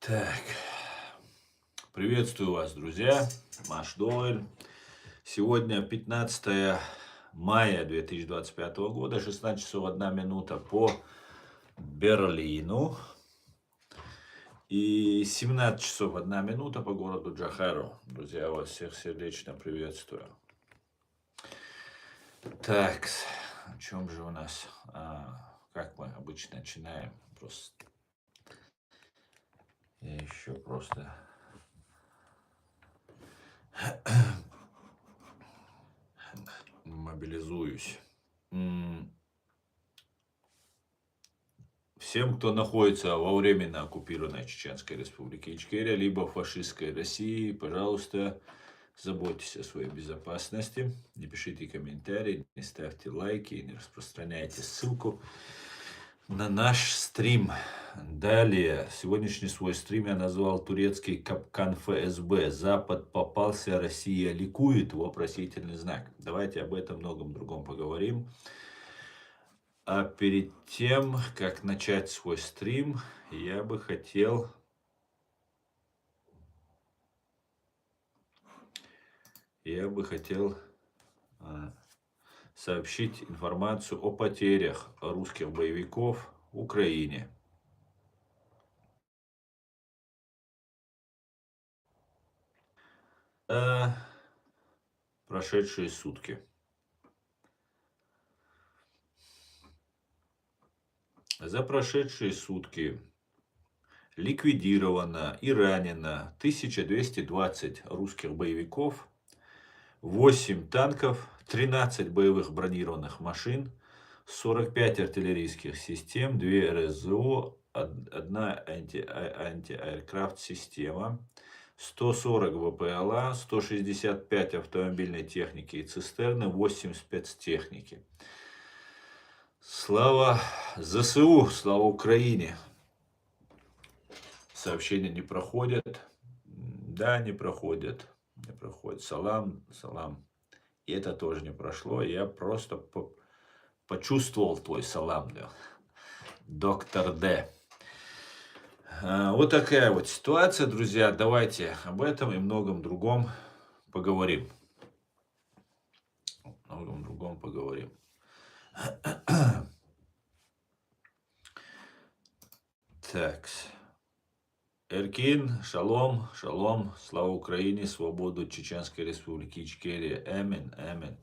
Так, приветствую вас, друзья. Маш Доллар. Сегодня 15 мая 2025 года, 16 часов 1 минута по Берлину и 17 часов 1 минута по городу Джахару. Друзья, вас всех сердечно приветствую. Так, о чем же у нас? Как мы обычно начинаем? Я еще просто мобилизуюсь. Всем, кто находится во временно оккупированной Чеченской Республике Ичкерия, либо фашистской России, пожалуйста, заботьтесь о своей безопасности, не пишите комментарии, не ставьте лайки, не распространяйте ссылку на наш стрим. Далее, сегодняшний свой стрим я назвал «Турецкий капкан ФСБ. Запад попался, Россия ликует», вопросительный знак. Давайте об этом многом другом поговорим. А перед тем, как начать свой стрим, я бы хотел сообщить информацию о потерях русских боевиков в Украине. Прошедшие сутки. За прошедшие сутки ликвидировано и ранено 1220 русских боевиков, 8 танков, 13 боевых бронированных машин, 45 артиллерийских систем, 2 РСЗО, 1 антиаэркрафт система, 140 ВПЛА, 165 автомобильной техники и цистерны, 8 спецтехники. Слава ЗСУ, слава Украине. Сообщения не проходят. Да, не проходят. Не проходит. Салам, салам. И это тоже не прошло. Я просто почувствовал твой салам, да. Доктор Д. Вот такая вот ситуация, друзья. Давайте об этом и многом другом поговорим. Многом другом поговорим. Так. Эркин, шалом, шалом, слава Украине, свободу Чеченской Республики Ичкерия. Амин, амин.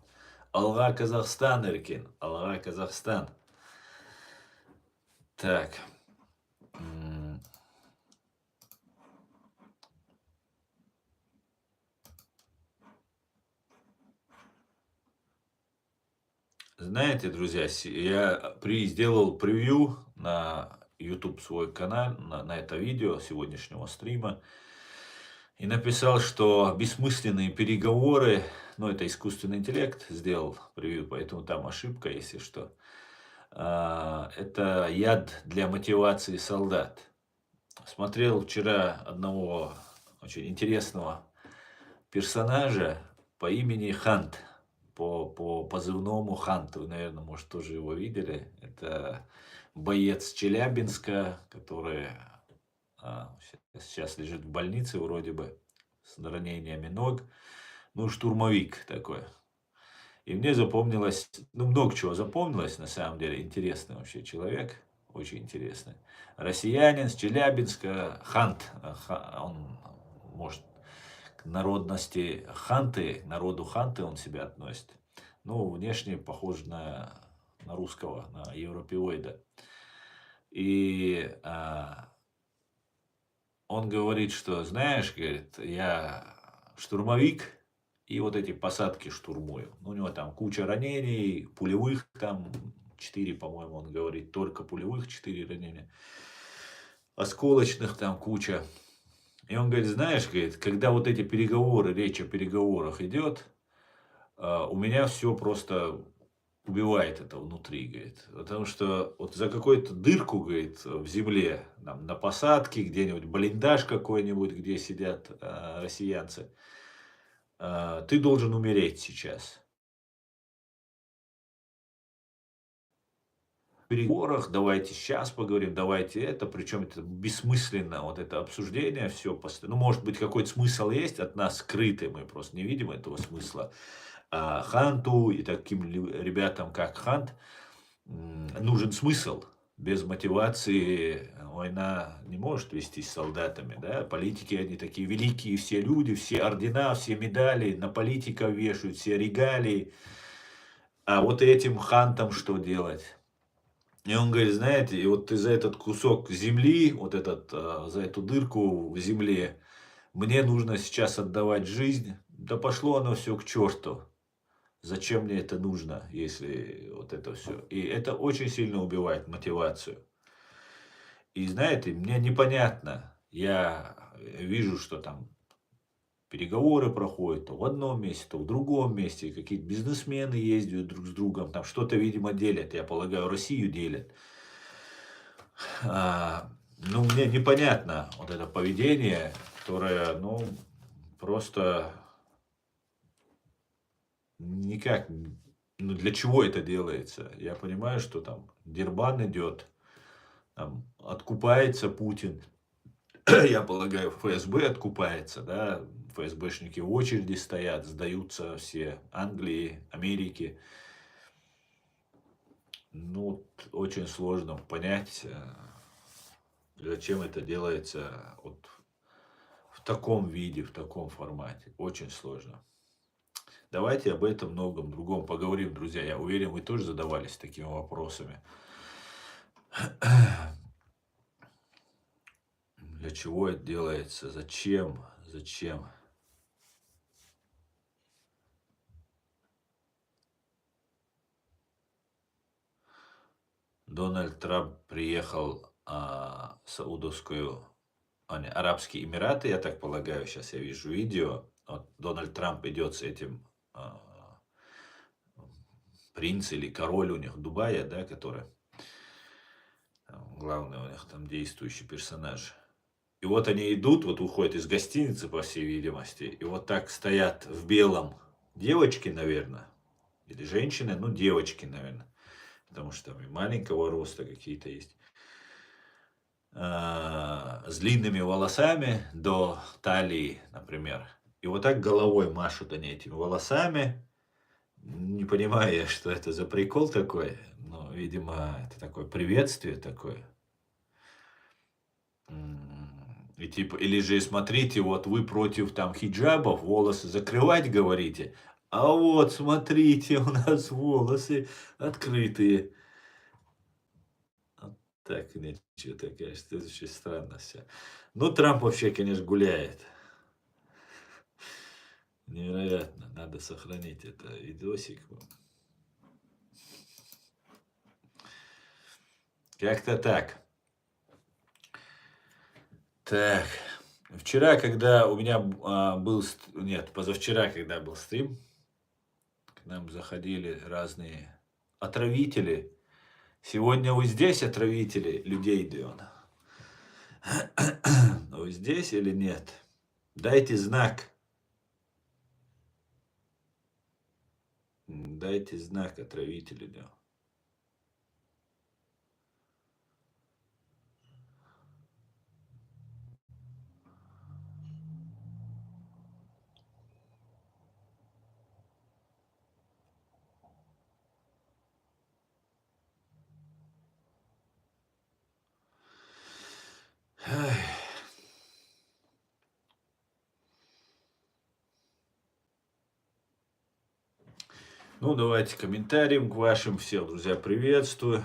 Алга Казахстан, Эркин, Алга Казахстан. Так. Знаете, друзья, я сделал превью на YouTube свой канал, на это видео сегодняшнего стрима. И написал, что бессмысленные переговоры, это искусственный интеллект сделал превью, поэтому там ошибка, если что. Это яд для мотивации солдат. Смотрел вчера одного очень интересного персонажа по имени Хант. По позывному Хант. Вы, наверное, может, тоже его видели. Это боец Челябинска, который сейчас лежит в больнице вроде бы с ранениями ног. Штурмовик такой. И мне запомнилось, много чего запомнилось, на самом деле. Интересный вообще человек. Очень интересный. Россиянин с Челябинска. Хант. Он, может, к народности ханты, народу ханты он себя относит. Внешне похож на русского, на европеоида. И он говорит, что, знаешь, говорит, я штурмовик, и вот эти посадки штурмую. У него там куча ранений, пулевых там 4, по-моему, он говорит, только пулевых 4 ранения. Осколочных там куча. И он говорит, знаешь, говорит, когда вот эти переговоры, речь о переговорах идет, у меня все просто убивает это внутри, говорит. Потому что вот за какую-то дырку, говорит, в земле, там, на посадке, где-нибудь блиндаж какой-нибудь, где сидят россиянцы, ты должен умереть сейчас. переговорах, давайте сейчас поговорим, давайте это, причем это бессмысленно, вот это обсуждение, все, ну, может быть, какой-то смысл есть от нас скрытый, мы просто не видим этого смысла. А Ханту и таким ребятам, как Хант, нужен смысл. Без мотивации война не может вестись с солдатами, да, политики, они такие великие, все люди, все ордена, все медали, на политиков вешают, все регалии, а вот этим Хантам что делать? И он говорит, знаете, и вот ты за этот кусок земли, вот этот, за эту дырку в земле, мне нужно сейчас отдавать жизнь. Да пошло оно все к черту. Зачем мне это нужно, если вот это все? И это очень сильно убивает мотивацию. И знаете, мне непонятно. Я вижу, что там переговоры проходят то в одном месте, то в другом месте. Какие-то бизнесмены ездят друг с другом, там что-то, видимо, делят. Я полагаю, Россию делят. Ну, мне непонятно вот это поведение, которое, ну, просто никак, ну, для чего это делается? Я понимаю, что там Дербан идет, там откупается Путин, я полагаю, ФСБ откупается, да, ФСБшники в очереди стоят, сдаются все Англии, Америки. Ну, очень сложно понять, зачем это делается вот в таком виде, в таком формате. Очень сложно. Давайте об этом многом другом поговорим, друзья. Я уверен, вы тоже задавались такими вопросами. Для чего это делается? Зачем? Зачем? Дональд Трамп приехал в Саудовскую, Арабские Эмираты, я так полагаю, сейчас я вижу видео. Вот Дональд Трамп идет с этим принц или король у них Дубая, да, который главный у них там действующий персонаж. И вот они идут, вот уходят из гостиницы, по всей видимости, и вот так стоят в белом девочки, наверное, или женщины, ну, девочки, наверное, потому что там и маленького роста какие-то есть, с длинными волосами до талии, например. И вот так головой машут они этими волосами, не понимая, что это за прикол такой, но, видимо, это такое приветствие такое. И типа, или же смотрите, вот вы против там хиджабов, волосы закрывать говорите, а вот смотрите, у нас волосы открытые. Вот так, ничего такая, что это очень странно все. Ну, Трамп вообще, конечно, гуляет. Невероятно, надо сохранить это видосик. Как-то так. Так, вчера, когда у меня был, нет, позавчера, когда был стрим, к нам заходили разные отравители. Сегодня вы здесь, отравители людей, Дион? Вы здесь или нет? Дайте знак. Дайте знак, отравители, Дион. Ну, давайте комментариям к вашим. Всех, друзья, приветствую.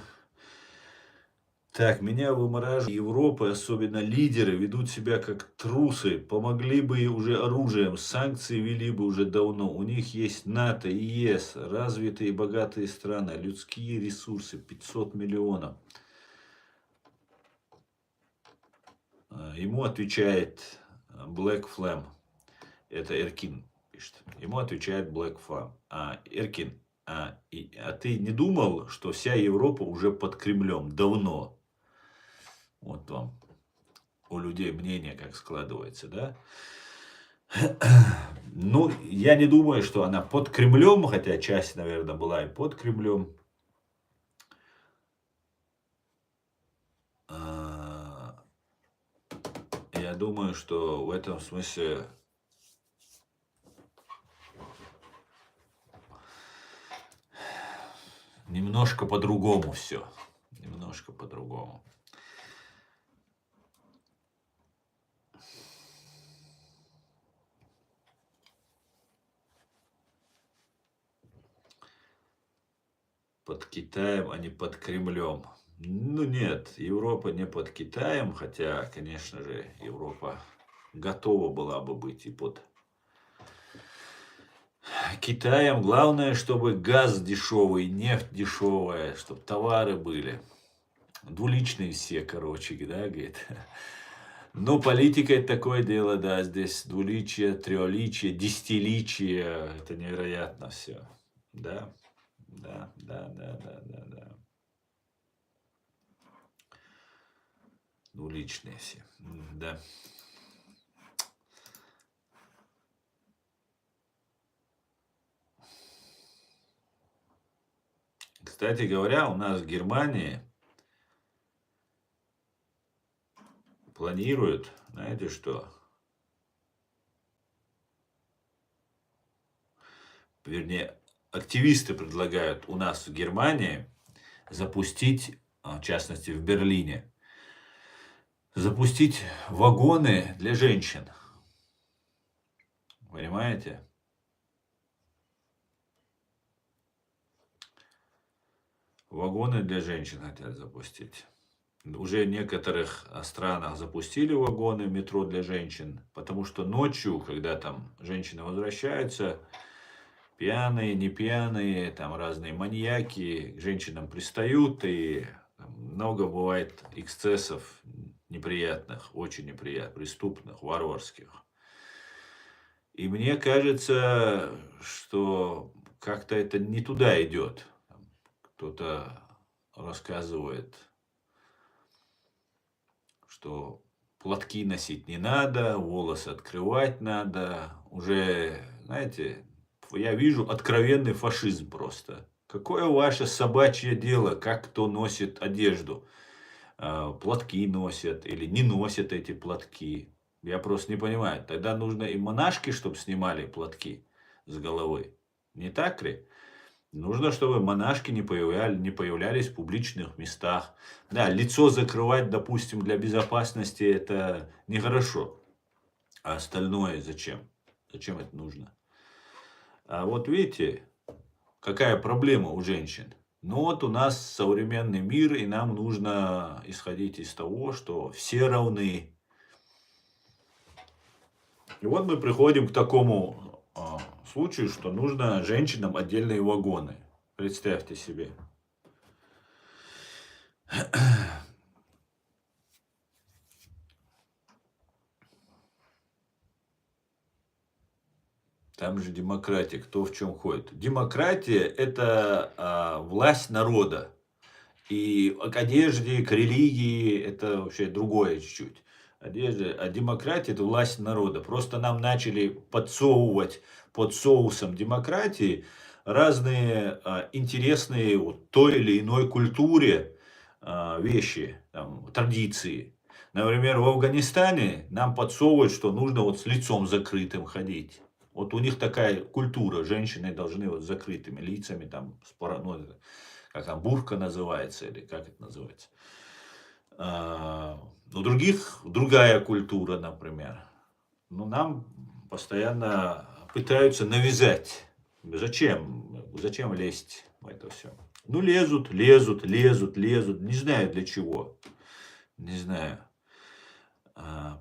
Так, меня вымораживает. Европы, особенно лидеры, ведут себя как трусы. Помогли бы и уже оружием. Санкции вели бы уже давно. У них есть НАТО и ЕС. Развитые и богатые страны. Людские ресурсы. 500 миллионов. Ему отвечает Black Flame. Это Эркин пишет. Ему отвечает Black Flame. Эркин, ты не думал, что вся Европа уже под Кремлем давно? Вот вам у людей мнение как складывается, да? Ну, я не думаю, что она под Кремлем, хотя часть, наверное, была и под Кремлем. я думаю, что в этом смысле немножко по-другому все. Немножко по-другому. Под Китаем, а не под Кремлем. Ну нет, Европа не под Китаем, хотя, конечно же, Европа готова была бы быть и под Китаем. Главное, чтобы газ дешевый, нефть дешевая, чтобы товары были. Двуличные все, короче, да, говорит. Но политика это такое дело, да, здесь двуличие, трёличие, десятиличие, это невероятно все. Да, да, да, да, да, да, да. Двуличные все, да. Кстати говоря, у нас в Германии планируют, знаете что? Вернее, активисты предлагают у нас в Германии запустить, в частности в Берлине, запустить вагоны для женщин. Понимаете? Вагоны для женщин хотят запустить. Уже в некоторых странах запустили вагоны метро для женщин, потому что ночью, когда там женщины возвращаются, пьяные, не пьяные, там разные маньяки к женщинам пристают, и много бывает эксцессов неприятных, очень неприятных, преступных, варварских. И мне кажется, что как-то это не туда идет. Кто-то рассказывает, что платки носить не надо, волосы открывать надо. Уже, знаете, я вижу откровенный фашизм просто. Какое ваше собачье дело, как кто носит одежду? Платки носят или не носят эти платки? Я просто не понимаю. Тогда нужно и монашки, чтобы снимали платки с головы. Не так ли? Нужно, чтобы монашки не появлялись в публичных местах. Да, лицо закрывать, допустим, для безопасности, это нехорошо. А остальное зачем? Зачем это нужно? А вот видите, какая проблема у женщин? Ну вот у нас современный мир, и нам нужно исходить из того, что все равны. И вот мы приходим к такому случаю, что нужно женщинам отдельные вагоны. Представьте себе. Там же демократия, кто в чем ходит. Демократия это власть народа. И к одежде, к религии это вообще другое чуть-чуть. Одежда, а демократия это власть народа. Просто нам начали подсовывать под соусом демократии разные интересные вот, той или иной культуре вещи, там, традиции. Например, в Афганистане нам подсовывают, что нужно вот с лицом закрытым ходить. Вот у них такая культура, женщины должны вот с закрытыми лицами, там, ну, как там, бурка называется, или как это называется. У других другая культура, например. Но нам постоянно пытаются навязать. Зачем? Зачем лезть в это все? Ну, лезут, лезут, лезут, лезут. Не знаю для чего. Не знаю.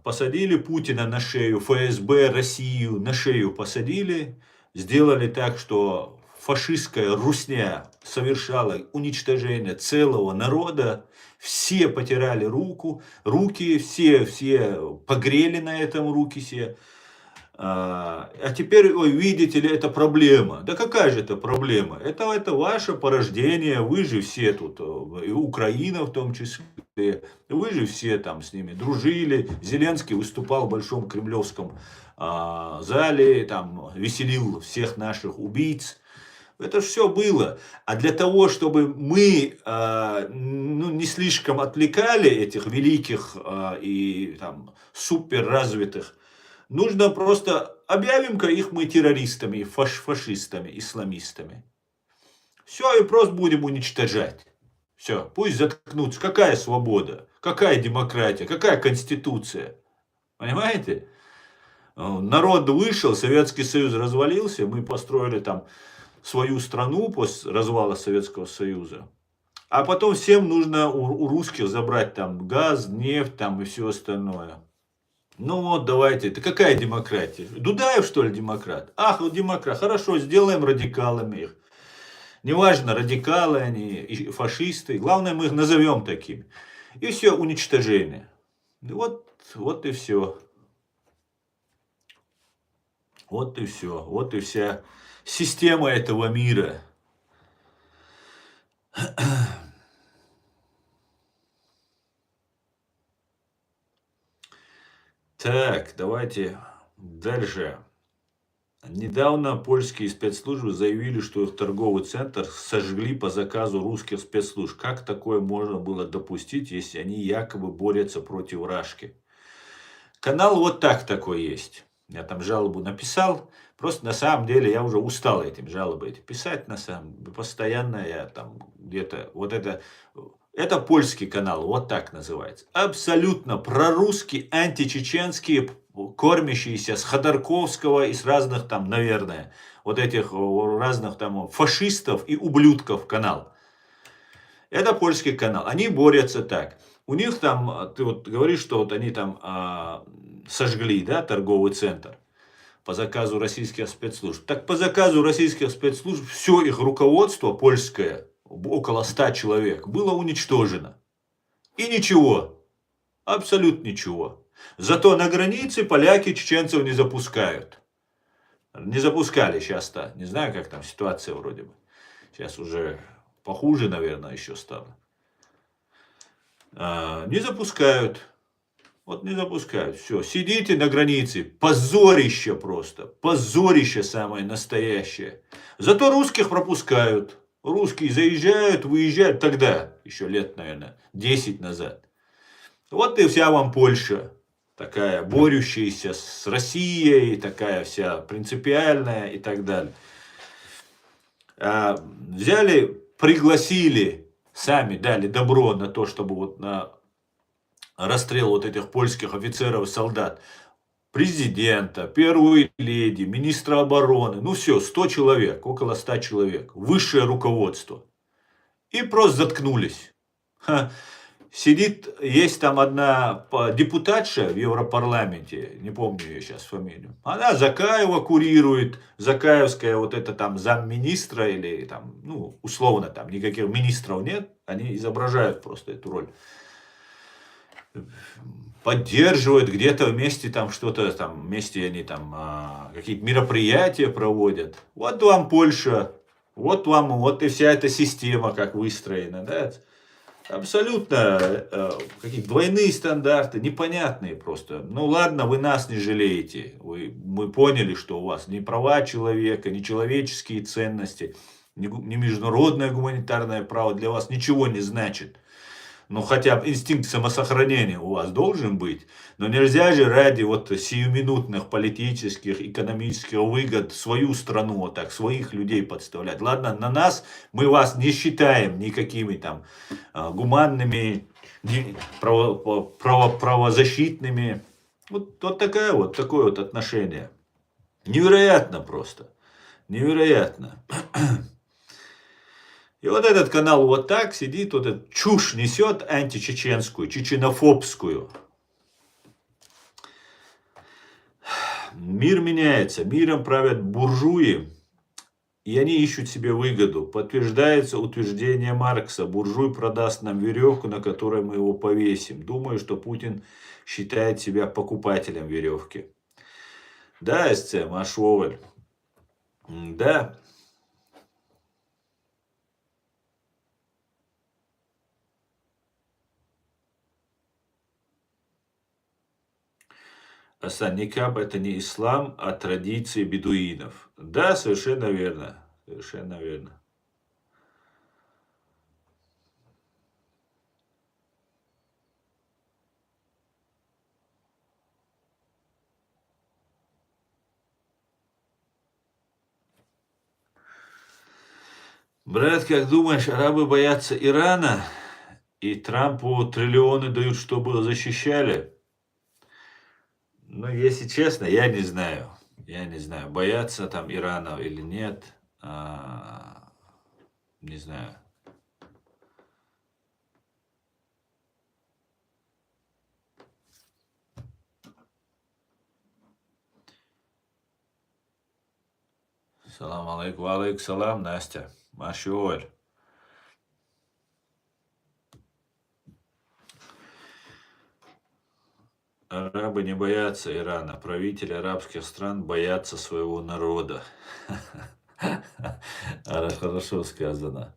Посадили Путина на шею, ФСБ, Россию на шею посадили. Сделали так, что фашистская русня совершала уничтожение целого народа. Все потирали руки, все погрели на этом руки все. А теперь, ой, видите ли, это проблема. Да какая же это проблема? Это ваше порождение, вы же все тут, и Украина в том числе, вы же все там с ними дружили. Зеленский выступал в Большом Кремлевском зале, там веселил всех наших убийц. Это все было. А для того, чтобы мы не слишком отвлекали этих великих и там суперразвитых, нужно просто объявим-ка их мы террористами, фашистами, исламистами. Все, и просто будем уничтожать. Все, пусть заткнутся. Какая свобода? Какая демократия? Какая конституция? Понимаете? Народ вышел, Советский Союз развалился, мы построили там свою страну после развала Советского Союза. А потом всем нужно у русских забрать там газ, нефть там и все остальное. Ну вот, давайте. Это какая демократия? Дудаев, что ли, демократ? Ах, вот демократ. Хорошо, сделаем радикалами их. Неважно, радикалы они, и фашисты. Главное, мы их назовем такими. И все, уничтожение. Вот и все. Вот и все. Вот и вся система этого мира. Так, давайте дальше. Недавно польские спецслужбы заявили, что их торговый центр сожгли по заказу русских спецслужб. Как такое можно было допустить, если они якобы борются против Рашки? Канал вот так такой есть. Я там жалобу написал. Просто на самом деле я уже устал этим жалобы эти писать на самом деле. Постоянно я там где-то вот это польский канал, вот так называется. Абсолютно прорусский, античеченские, кормящиеся с Ходорковского и с разных там, наверное, вот этих разных там фашистов и ублюдков канал. Это польский канал. Они борются так. У них там, ты вот говоришь, что вот они там сожгли, да, торговый центр по заказу российских спецслужб. Так по заказу российских спецслужб все их руководство польское, около 100 человек, было уничтожено. И ничего. Абсолютно ничего. Зато на границе поляки чеченцев не запускают. Не запускали сейчас-то. Не знаю, как там ситуация вроде бы. Сейчас уже похуже, наверное, еще стало. Не запускают. Вот не запускают. Все. Сидите на границе. Позорище просто. Позорище самое настоящее. Зато русских пропускают. Русские заезжают, выезжают тогда. Еще лет, наверное, 10 назад. Вот и вся вам Польша. Такая борющаяся с Россией. Такая вся принципиальная и так далее. Взяли, пригласили, сами дали добро на то, чтобы вот на расстрел вот этих польских офицеров и солдат, президента, первую леди, министра обороны, ну все, 100 человек, около 100 человек, высшее руководство. И просто заткнулись. Сидит, есть там одна депутатша в Европарламенте, не помню ее сейчас фамилию. Она Закаева курирует, Закаевская вот это там замминистра или там, ну, условно там никаких министров нет, они изображают просто эту роль. Поддерживают где-то вместе там что-то там, вместе они там какие-то мероприятия проводят. Вот вам Польша, вот вам, вот и вся эта система как выстроена, да. Абсолютно какие-то двойные стандарты, непонятные просто. Ну ладно, вы нас не жалеете. Мы поняли, что у вас ни права человека, ни человеческие ценности, ни международное гуманитарное право для вас ничего не значит. Ну, хотя бы инстинкт самосохранения у вас должен быть. Но нельзя же ради вот сиюминутных политических, экономических выгод свою страну, вот так, своих людей подставлять. Ладно, на нас мы вас не считаем никакими там гуманными, правозащитными. Вот такое вот отношение. Невероятно просто. Невероятно. И вот этот канал вот так сидит, вот этот чушь несет античеченскую, чеченофобскую. Мир меняется, миром правят буржуи, и они ищут себе выгоду. Подтверждается утверждение Маркса: буржуй продаст нам веревку, на которой мы его повесим. Думаю, что Путин считает себя покупателем веревки. Да, СЦ, Машвоваль. Да. Асан, никаб это не ислам, а традиции бедуинов. Да, совершенно верно. Совершенно верно. Брат, как думаешь, арабы боятся Ирана и Трампу триллионы дают, чтобы защищали? Ну, если честно, я не знаю. Я не знаю, боятся там Ирана или нет. Не знаю. Салам алейкум, алейкум салам, Настя. Машиоль. Арабы не боятся Ирана. Правители арабских стран боятся своего народа. Хорошо сказано.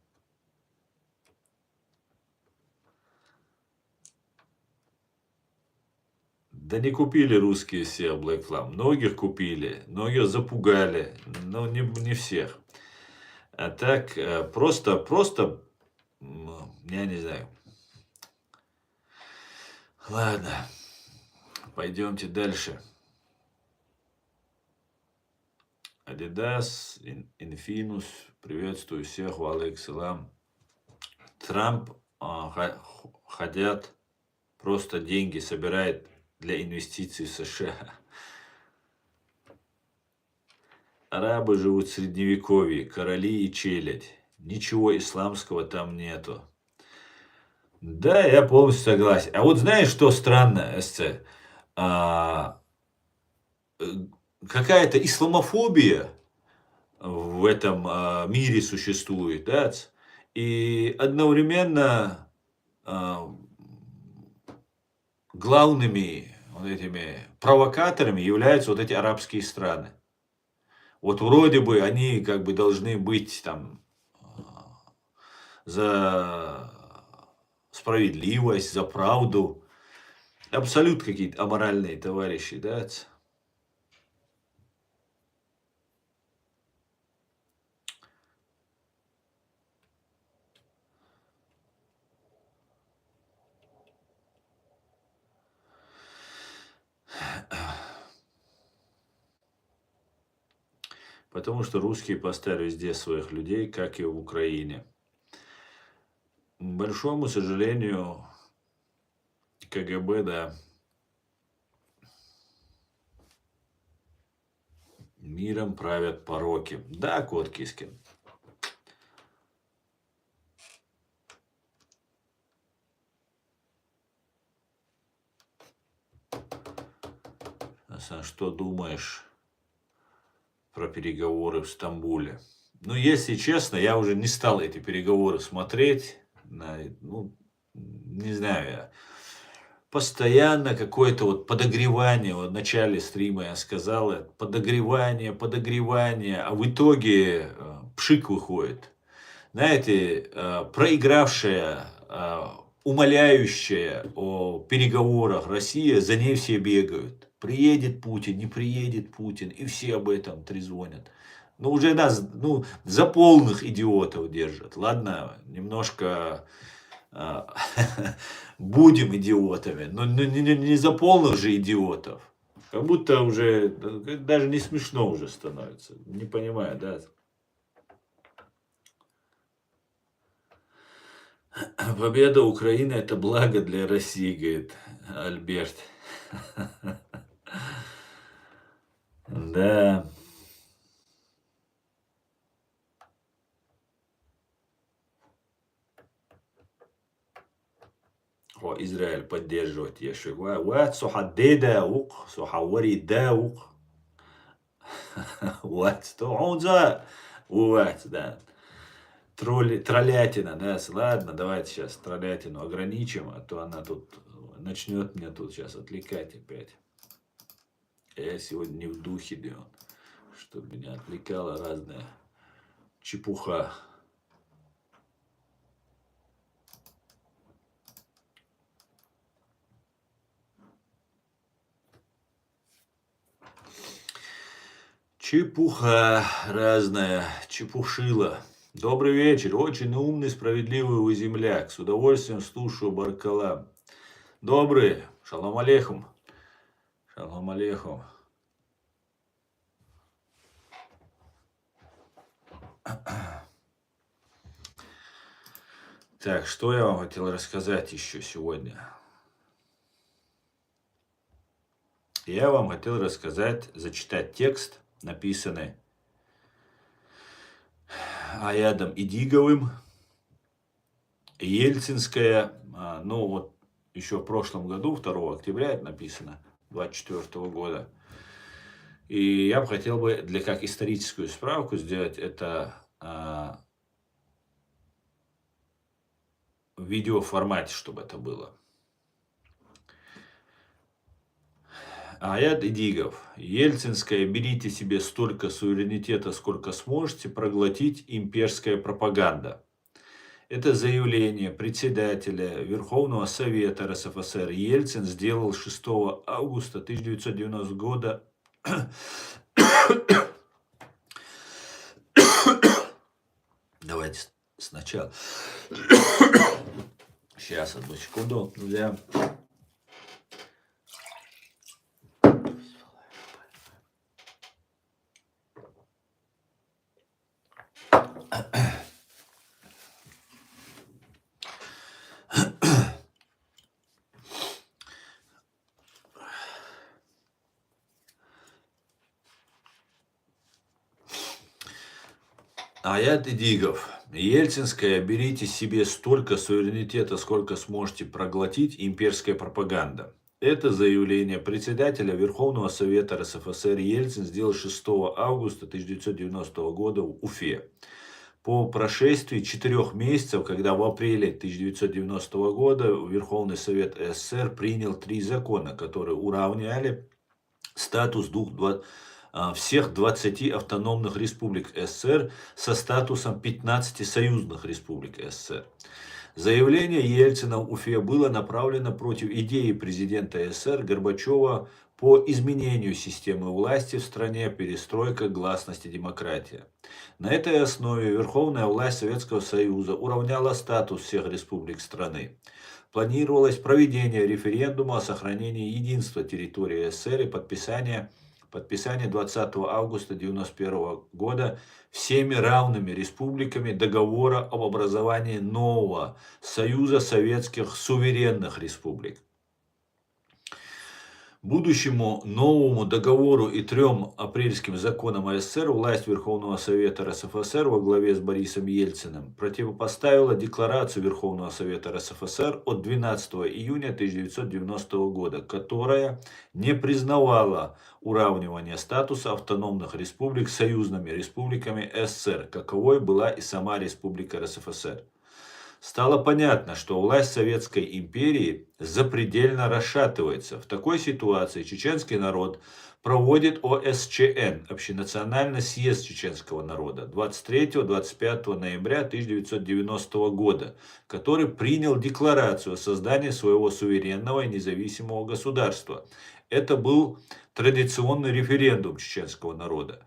Да не купили русские все Black Flag. Многих купили, многих запугали, но не всех. А так, просто, я не знаю. Ладно, пойдемте дальше. Адидас, Инфинус, приветствую всех, валейкум. Трамп хотят просто деньги собирает для инвестиций в США. Арабы живут в средневековье, короли и челядь. Ничего исламского там нету. Да, я полностью согласен. А вот знаешь, что странно, СЦ? Какая-то исламофобия в этом мире существует, да? И одновременно главными вот этими провокаторами являются вот эти арабские страны. Вот вроде бы они как бы должны быть там за справедливость, за правду. Абсолютно какие-то аморальные товарищи, да? Потому что русские поставили везде своих людей, как и в Украине. К большому сожалению, КГБ, да, миром правят пороки. Да, кот Кискин. Что думаешь про переговоры в Стамбуле? Ну, если честно, я уже не стал эти переговоры смотреть. Ну, не знаю я. Постоянно какое-то вот подогревание. Вот в начале стрима я сказал, подогревание, а в итоге пшик выходит. Знаете, проигравшая, умоляющая о переговорах Россия, за ней все бегают. Приедет Путин, не приедет Путин, и все об этом трезвонят. Ну, уже нас, за полных идиотов держат. Ладно, немножко будем идиотами, но не за полных же идиотов. Как будто уже даже не смешно уже становится. Не понимаю, да? Победа Украины — это благо для России, говорит Альберт. Да. О, Израиль поддерживает Ешуа. Вот, сухадеда ук, сухавари да ук. Вот, что он за... Вот, да. Троллятина, да, ладно, давайте сейчас троллятину ограничим, а то она тут начнет меня тут сейчас отвлекать опять. Я сегодня не в духе, да, чтобы меня отвлекала разная чепуха. Чепуха разная, чепушила. Добрый вечер, очень умный, справедливый вы земляк. С удовольствием слушаю Баркалам. Добрый, шалом алейхум. Шалом алейхум. Так, что я вам хотел рассказать еще сегодня? Я вам хотел рассказать, зачитать текст, написанный Аядом Идиговым. Ельцинская, ну вот еще в прошлом году, 2 октября это написано, 24 года. И я бы хотел для как историческую справку сделать это в видеоформате, чтобы это было. Аят Идигов. Ельцинская, берите себе столько суверенитета, сколько сможете, проглотить имперская пропаганда. Это заявление председателя Верховного Совета РСФСР Ельцин сделал 6 августа 1990 года. Давайте сначала. Сейчас, одну секунду. Для... Аят Идигов. Ельцинская, берите себе столько суверенитета, сколько сможете проглотить, имперская пропаганда. Это заявление председателя Верховного Совета РСФСР Ельцин сделал 6 августа 1990 года в Уфе. По прошествии 4 месяцев, когда в апреле 1990 года Верховный Совет СССР принял 3 закона, которые уравняли статус всех 20 автономных республик СССР со статусом 15 союзных республик СССР. Заявление Ельцина в Уфе было направлено против идеи президента СССР Горбачева по изменению системы власти в стране, перестройка, гласность и демократия. На этой основе верховная власть Советского Союза уравняла статус всех республик страны. Планировалось проведение референдума о сохранении единства территории СССР и подписание 20 августа 1991 года всеми равными республиками договора об образовании нового Союза Советских Суверенных Республик. Будущему новому договору и 3 апрельским законам СССР власть Верховного Совета РСФСР во главе с Борисом Ельциным противопоставила декларацию Верховного Совета РСФСР от 12 июня 1990 года, которая не признавала уравнивание статуса автономных республик с союзными республиками СССР, каковой была и сама Республика РСФСР. Стало понятно, что власть Советской империи запредельно расшатывается. В такой ситуации чеченский народ проводит ОСЧН, Общенациональный съезд чеченского народа, 23-25 ноября 1990 года, который принял декларацию о создании своего суверенного и независимого государства. Это был традиционный референдум чеченского народа.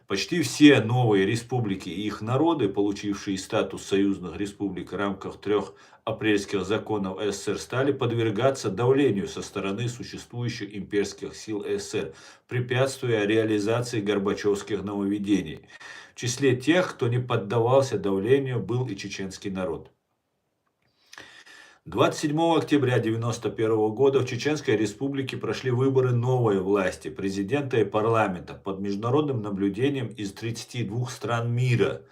Почти все новые республики и их народы, получившие статус союзных республик в рамках 3 апрельских законов СССР, стали подвергаться давлению со стороны существующих имперских сил СССР, препятствуя реализации горбачевских нововведений. В числе тех, кто не поддавался давлению, был и чеченский народ. 27 октября 1991 года в Чеченской Республике прошли выборы новой власти, президента и парламента под международным наблюдением из 32 стран мира.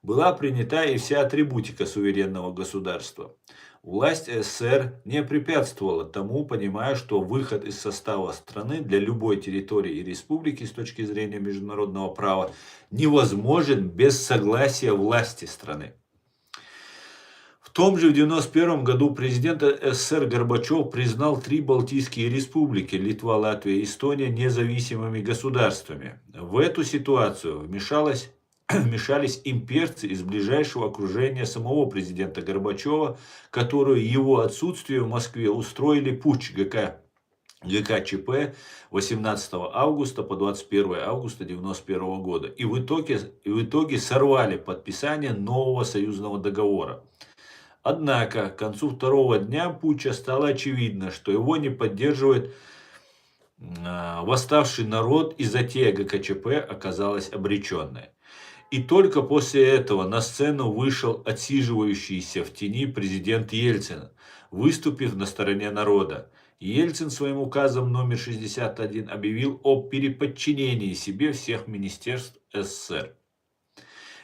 Была принята и вся атрибутика суверенного государства. Власть СССР не препятствовала тому, понимая, что выход из состава страны для любой территории и республики с точки зрения международного права невозможен без согласия власти страны. В том же в 1991 году президент СССР Горбачев признал 3 балтийские республики – Литва, Латвия и Эстония – независимыми государствами. В эту ситуацию вмешались имперцы из ближайшего окружения самого президента Горбачева, которые его отсутствие в Москве устроили путч ГК ГКЧП 18 августа по 21 августа 1991 года. И в итоге сорвали подписание нового союзного договора. Однако к концу второго дня путча стало очевидно, что его не поддерживает восставший народ, и затея ГКЧП оказалась обреченной. И только после этого на сцену вышел отсиживающийся в тени президент Ельцин, выступив на стороне народа. Ельцин своим указом номер 61 объявил о переподчинении себе всех министерств СССР.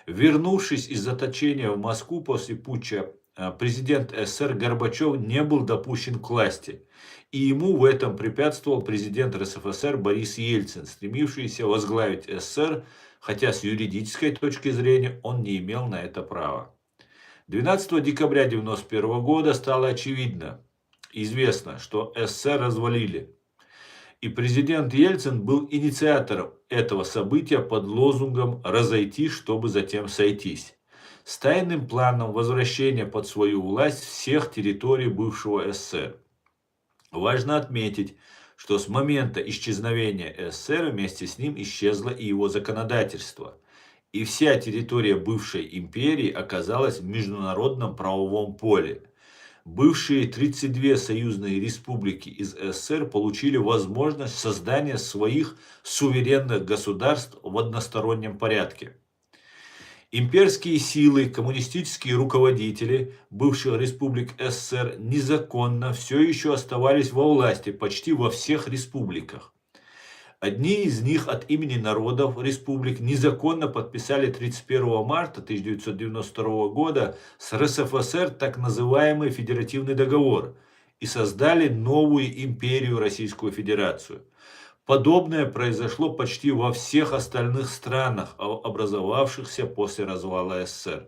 Вернувшись из заточения в Москву после путча, президент СССР Горбачев не был допущен к власти. И ему в этом препятствовал президент РСФСР Борис Ельцин, стремившийся возглавить СССР, хотя с юридической точки зрения он не имел на это права. 12 декабря 1991 года стало известно, что СССР развалили. И президент Ельцин был инициатором этого события под лозунгом «разойтись, чтобы затем сойтись», с тайным планом возвращения под свою власть всех территорий бывшего СССР. Важно отметить, что с момента исчезновения СССР вместе с ним исчезло и его законодательство. И вся территория бывшей империи оказалась в международном правовом поле. Бывшие 32 союзные республики из СССР получили возможность создания своих суверенных государств в одностороннем порядке. Имперские силы, коммунистические руководители бывших республик СССР незаконно все еще оставались во власти почти во всех республиках. Одни из них от имени народов республик незаконно подписали 31 марта 1992 года с РСФСР так называемый Федеративный договор и создали новую империю Российскую Федерацию. Подобное произошло почти во всех остальных странах, образовавшихся после развала СССР.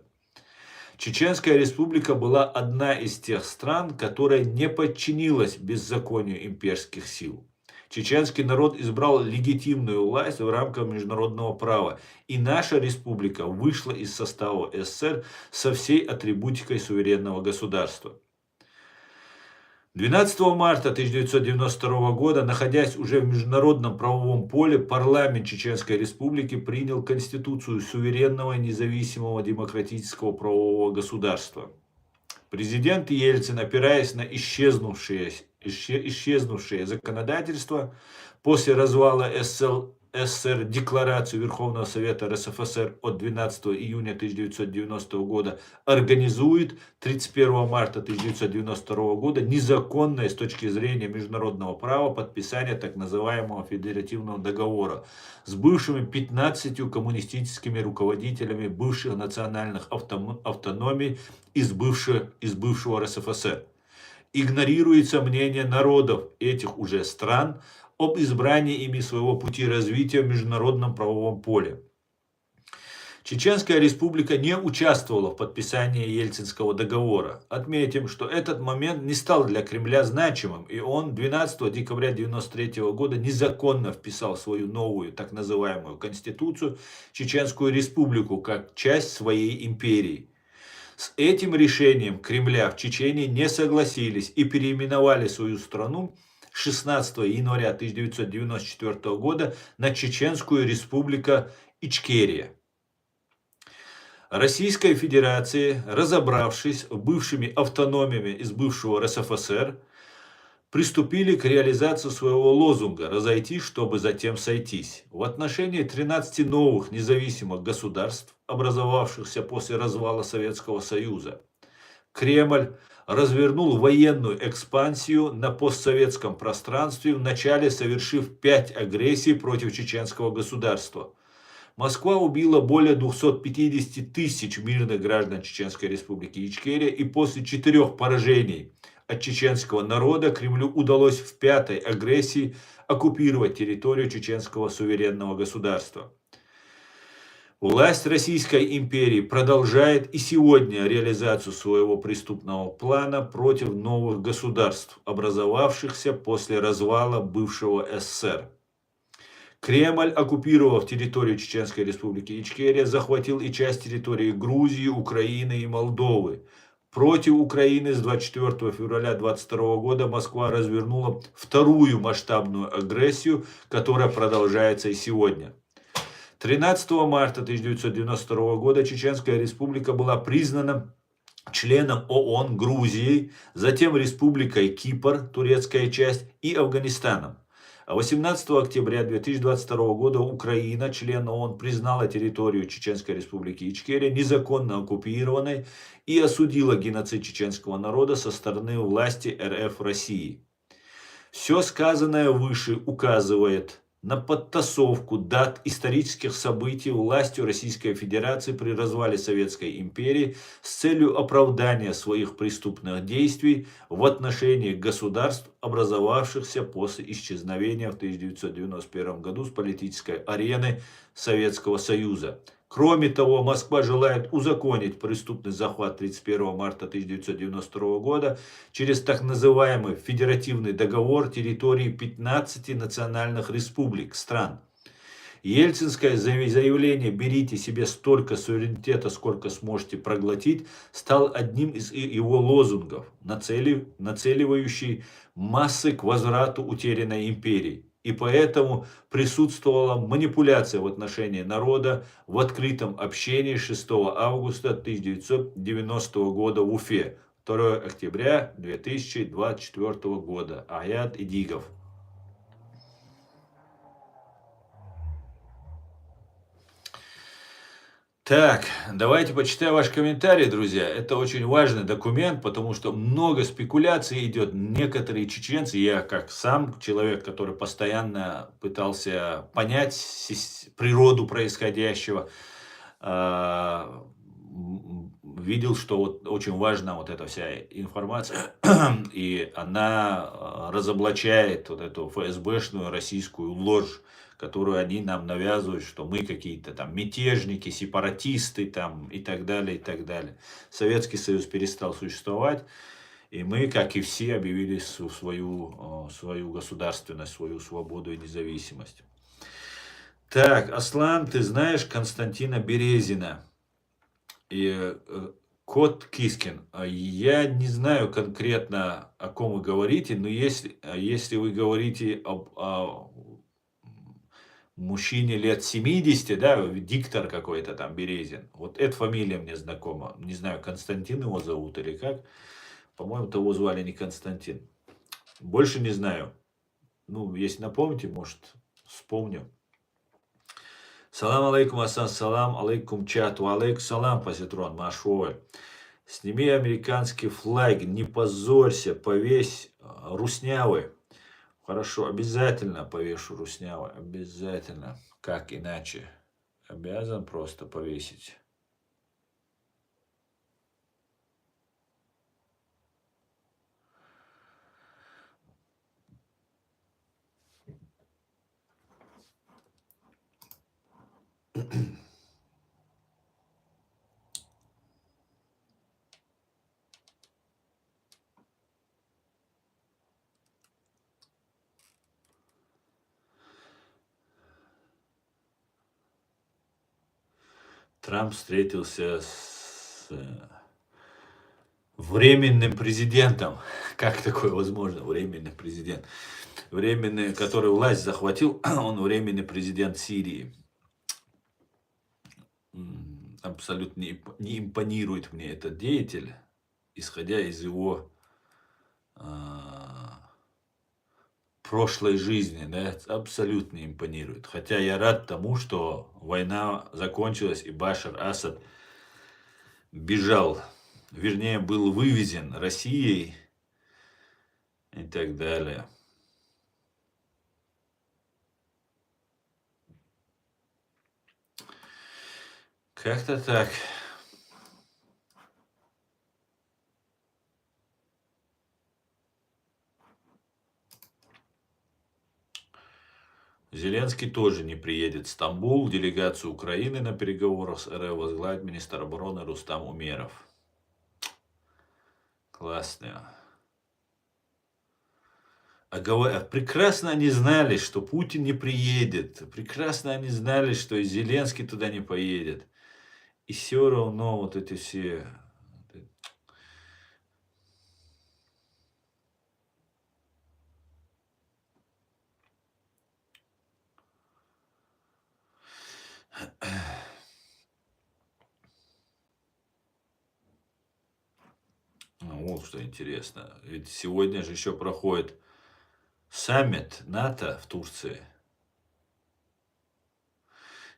Чеченская республика была одна из тех стран, которая не подчинилась беззаконию имперских сил. Чеченский народ избрал легитимную власть в рамках международного права, и наша республика вышла из состава СССР со всей атрибутикой суверенного государства. 12 марта 1992 года, находясь уже в международном правовом поле, парламент Чеченской Республики принял Конституцию суверенного, независимого, демократического правового государства. Президент Ельцин, опираясь на исчезнувшее законодательство после развала СССР, декларацию Верховного Совета РСФСР от 12 июня 1990 года, организует 31 марта 1992 года незаконное с точки зрения международного права подписание так называемого Федеративного договора с бывшими 15 коммунистическими руководителями бывших национальных автономий из бывшего РСФСР. Игнорируется мнение народов этих уже стран об избрании ими своего пути развития в международном правовом поле. Чеченская республика не участвовала в подписании Ельцинского договора. Отметим, что этот момент не стал для Кремля значимым, и он 12 декабря 1993 года незаконно вписал в свою новую так называемую Конституцию Чеченскую республику как часть своей империи. С этим решением Кремля в Чечении не согласились и переименовали свою страну 16 января 1994 года на Чеченскую республику Ичкерия. Российская Федерация, разобравшись с бывшими автономиями из бывшего РСФСР, приступили к реализации своего лозунга «разойтись, чтобы затем сойтись». В отношении 13 новых независимых государств, образовавшихся после развала Советского Союза, Кремль развернул военную экспансию на постсоветском пространстве, вначале совершив 5 агрессий против чеченского государства. Москва убила более 250 тысяч мирных граждан Чеченской Республики Ичкерия, и после 4 поражений от чеченского народа Кремлю удалось в 5-й агрессии оккупировать территорию чеченского суверенного государства. Власть Российской империи продолжает и сегодня реализацию своего преступного плана против новых государств, образовавшихся после развала бывшего СССР. Кремль, оккупировав территорию Чеченской Республики Ичкерия, захватил и часть территории Грузии, Украины и Молдовы. Против Украины с 24 февраля 2022 года Москва развернула вторую масштабную агрессию, которая продолжается и сегодня. 13 марта 1992 года Чеченская республика была признана членом ООН Грузией, затем Республикой Кипр, турецкая часть, и Афганистаном. А 18 октября 2022 года Украина, член ООН, признала территорию Чеченской республики Ичкерия незаконно оккупированной и осудила геноцид чеченского народа со стороны власти РФ России. Все сказанное выше указывает на подтасовку дат исторических событий властью Российской Федерации при развале Советской империи с целью оправдания своих преступных действий в отношении государств, образовавшихся после исчезновения в 1991 году с политической арены Советского Союза. Кроме того, Москва желает узаконить преступный захват 31 марта 1992 года через так называемый федеративный договор территории 15 национальных республик, стран. Ельцинское заявление «берите себе столько суверенитета, сколько сможете проглотить» стал одним из его лозунгов, нацеливающий массы к возврату утерянной империи. И поэтому присутствовала манипуляция в отношении народа в открытом общении 6 августа 1990 года в Уфе, 2 октября 2024 года. Аят Идигов. Так, давайте почитаем ваш комментарий, друзья. Это очень важный документ, потому что много спекуляций идет. Некоторые чеченцы, я как сам человек, который постоянно пытался понять природу происходящего, видел, что вот очень важна вот эта вся информация, и она разоблачает вот эту ФСБшную российскую ложь, которую они нам навязывают, что мы какие-то там мятежники, сепаратисты там и так далее, и так далее. Советский Союз перестал существовать, и мы, как и все, объявили свою государственность, свою свободу и независимость. Так, Аслан, ты знаешь Константина Березина и Кот Кискин? Я не знаю конкретно, о ком вы говорите, но если вы говорите о мужчине лет 70, да, диктор какой-то там Березин. Вот эта фамилия мне знакома. Не знаю, Константин его зовут или как. По-моему, того звали не Константин. Больше не знаю. Ну, если напомните, может, вспомню. Салам алейкум, салам алейкум, чат, алейкум салам, позитрон, машой. Сними американский флаг, не позорься, повесь руснявы. Хорошо, обязательно повешу руснявы, обязательно. Как иначе? Обязан просто повесить. Трамп встретился с временным президентом. Как такое возможно? Временный президент. Временный, который власть захватил, он временный президент Сирии. Абсолютно не импонирует мне этот деятель, исходя из его прошлой жизни, да, абсолютно не импонирует. Хотя я рад тому, что война закончилась и Башар Асад бежал, вернее, был вывезен Россией и так далее. Как-то так. Зеленский тоже не приедет в Стамбул. Делегацию Украины на переговорах с РФ возглавит министр обороны Рустам Умеров. Классно. Прекрасно они знали, что Путин не приедет. Прекрасно они знали, что и Зеленский туда не поедет. И все равно вот эти все Вот что интересно. Ведь сегодня же еще проходит саммит НАТО в Турции.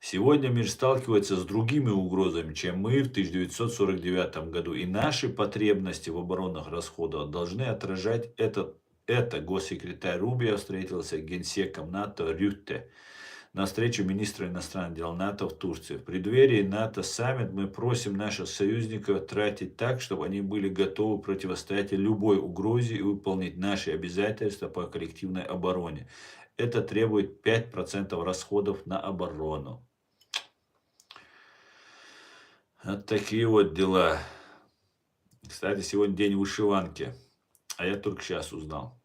Сегодня мир сталкивается с другими угрозами, чем мы в 1949 году. И наши потребности в оборонных расходах должны отражать это госсекретарь Рубио встретился с генсеком НАТО Рютте на встречу министра иностранных дел НАТО в Турции. В преддверии НАТО саммит мы просим наших союзников тратить так, чтобы они были готовы противостоять любой угрозе и выполнить наши обязательства по коллективной обороне. Это требует 5% расходов на оборону. Вот такие вот дела. Кстати, сегодня день вышиванки. А я только сейчас узнал.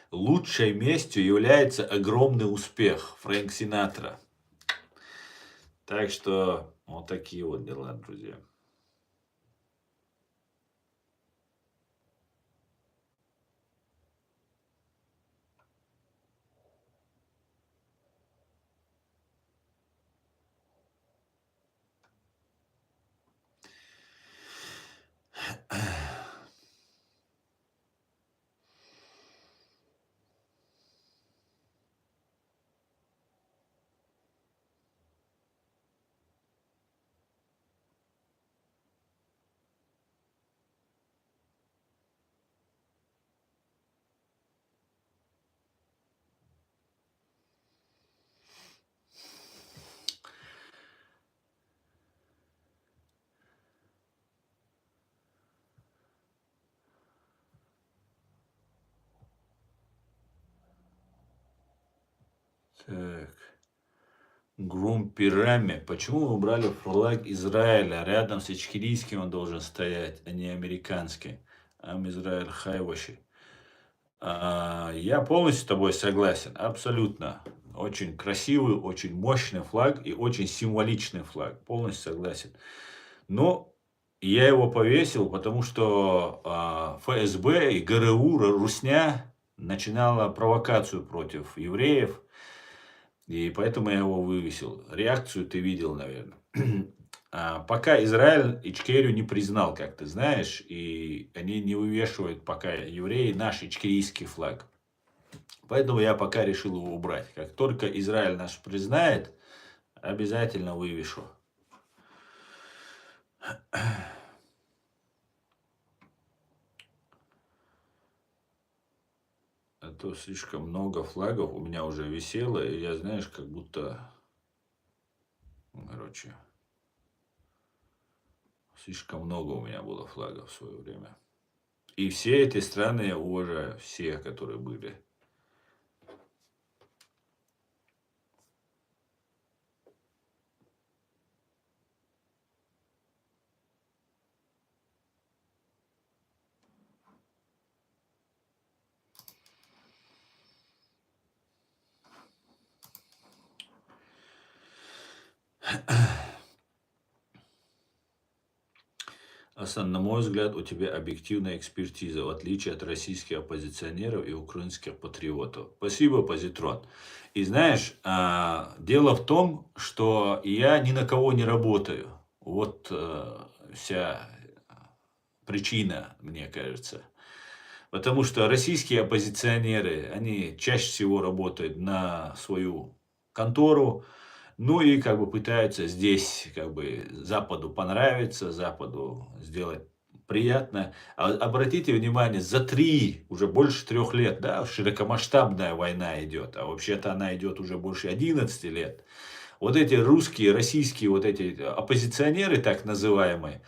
Лучшей местью является огромный успех. Фрэнк Синатра. Так что вот такие вот дела, друзья. Так. Грумпирами. Почему вы убрали флаг Израиля? Рядом с ичкерийским он должен стоять, а не американский. Ам Израиль Хайваши. Я полностью с тобой согласен. Абсолютно. Очень красивый, очень мощный флаг и очень символичный флаг. Полностью согласен. Но я его повесил, потому что ФСБ и ГРУ, Русня, начинала провокацию против евреев. И поэтому я его вывесил. Реакцию ты видел, наверное. Пока Израиль Ичкерию не признал, как ты знаешь, и они не вывешивают пока евреи наш ичкерийский флаг. Поэтому я пока решил его убрать. Как только Израиль наш признает, обязательно вывешу. А то слишком много флагов у меня уже висело, и я, знаешь, как будто, короче, слишком много у меня было флагов в свое время. И все эти страны я уважаю, все, которые были. Асан, на мой взгляд, у тебя объективная экспертиза, в отличие от российских оппозиционеров и украинских патриотов. Спасибо, позитрон. И знаешь, дело в том, что я ни на кого не работаю. Вот вся причина, мне кажется. Потому что российские оппозиционеры, они чаще всего работают на свою контору, ну и как бы пытаются здесь как бы Западу понравиться, Западу сделать приятно. Обратите внимание, уже больше 3 лет, да, широкомасштабная война идет, а вообще-то она идет уже больше 11 лет. Вот эти русские, российские вот эти оппозиционеры, так называемые,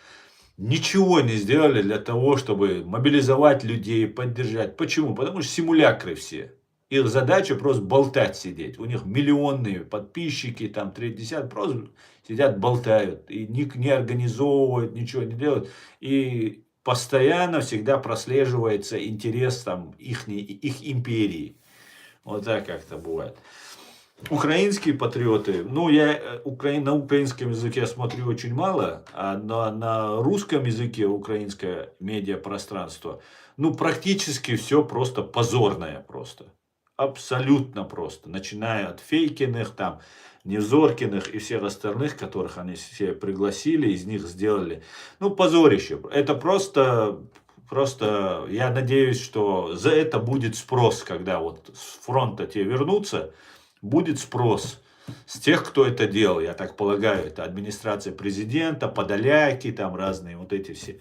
ничего не сделали для того, чтобы мобилизовать людей, поддержать. Почему? Потому что симулякры все. Их задача просто болтать сидеть. У них миллионные подписчики, там 30, просто сидят болтают. И не организовывают, ничего не делают. И постоянно всегда прослеживается интерес там, их империи. Вот так как-то бывает. Украинские патриоты, ну, я на украинском языке смотрю очень мало, а на русском языке украинское медиапространство, ну, практически все просто позорное просто. Абсолютно просто. Начиная от Фейкиных, там, Невзоркиных и всех остальных, которых они все пригласили, из них сделали. Ну, позорище. Это просто, я надеюсь, что за это будет спрос, когда вот с фронта те вернутся, будет спрос с тех, кто это делал, я так полагаю, это администрация президента, подоляки, там разные вот эти все,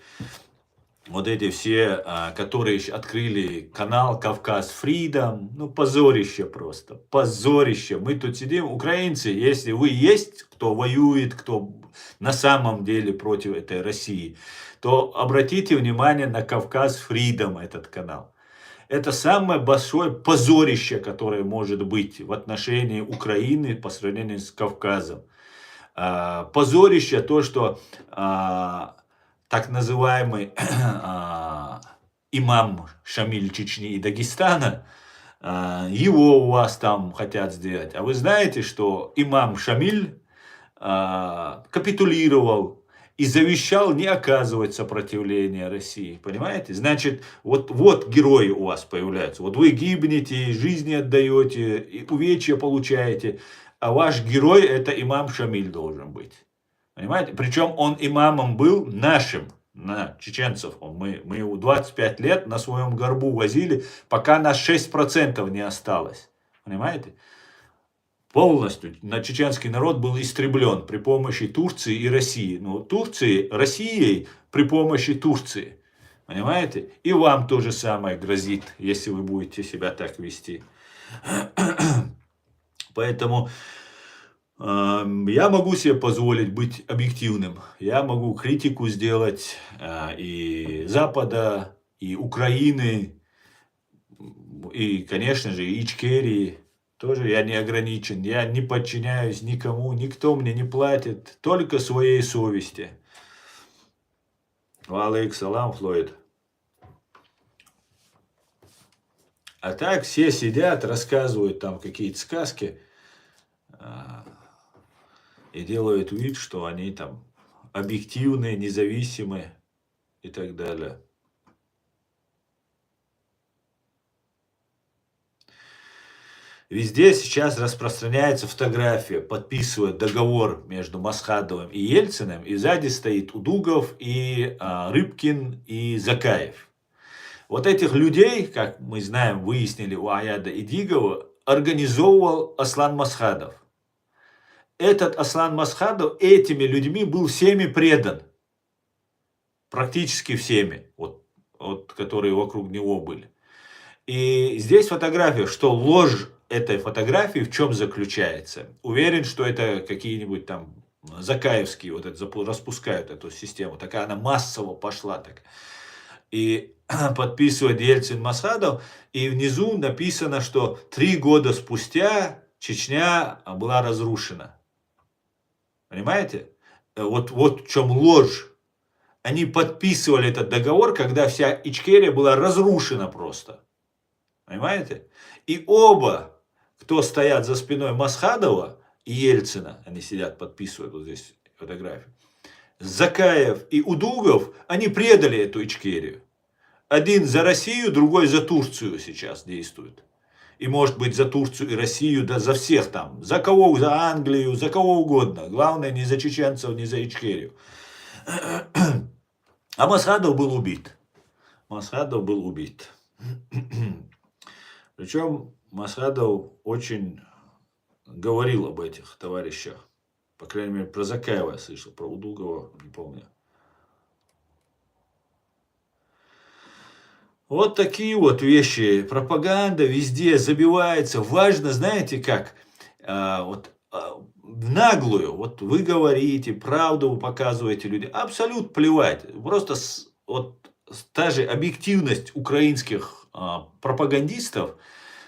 которые открыли канал Кавказ Freedom, ну позорище просто, позорище. Мы тут сидим, украинцы, если вы есть, кто воюет, кто на самом деле против этой России, то обратите внимание на Кавказ Freedom, этот канал. Это самое большое позорище, которое может быть в отношении Украины по сравнению с Кавказом. Позорище то, что так называемый имам Шамиль Чечни и Дагестана, его у вас там хотят сделать. А вы знаете, что имам Шамиль капитулировал и завещал не оказывать сопротивления России. Понимаете? Значит, вот герои у вас появляются. Вот вы гибнете, жизни отдаете, увечья получаете. А ваш герой это имам Шамиль должен быть. Понимаете? Причем он имамом был нашим, на чеченцев. Мы его 25 лет на своем горбу возили, пока нас 6% не осталось. Понимаете? Полностью на чеченский народ был истреблен при помощи Турции и России. Ну, Россией при помощи Турции. Понимаете? И вам то же самое грозит, если вы будете себя так вести. Поэтому я могу себе позволить быть объективным. Я могу критику сделать и Запада, и Украины, и, конечно же, и Ичкерии. Тоже я не ограничен. Я не подчиняюсь никому, никто мне не платит, только своей совести. Валейк салам, Флойд. А так все сидят, рассказывают там какие-то сказки. И делают вид, что они там объективные, независимые и так далее. Везде сейчас распространяется фотография, подписывает договор между Масхадовым и Ельциным, и сзади стоит Удугов, и Рыбкин, и Закаев. Вот этих людей, как мы знаем, выяснили у Аяда и Дигова, организовывал Аслан Масхадов. Этот Аслан Масхадов этими людьми был всеми предан. Практически всеми, вот, которые вокруг него были. И здесь фотография, что ложь этой фотографии в чем заключается. Уверен, что это какие-нибудь там закаевские, вот это распускают эту систему. Такая она массово пошла. Так. И подписывает Ельцин Масхадов. И внизу написано, что 3 года спустя Чечня была разрушена. Понимаете? Вот в чем ложь. Они подписывали этот договор, когда вся Ичкерия была разрушена просто. Понимаете? И оба, кто стоят за спиной Масхадова и Ельцина, они сидят, подписывают вот здесь фотографию, Закаев и Удугов, они предали эту Ичкерию. Один за Россию, другой за Турцию сейчас действует. И может быть за Турцию и Россию, да за всех там. За кого, за Англию, за кого угодно. Главное не за чеченцев, не за Ичкерию. А Масхадов был убит. Масхадов был убит. Причем Масхадов очень говорил об этих товарищах. По крайней мере, про Закаева я слышал, про Удугова не помню. Вот такие вот вещи. Пропаганда везде забивается. Важно, знаете как, в наглую, вот вы говорите, правду вы показываете людям. Абсолютно плевать. Просто та же объективность украинских пропагандистов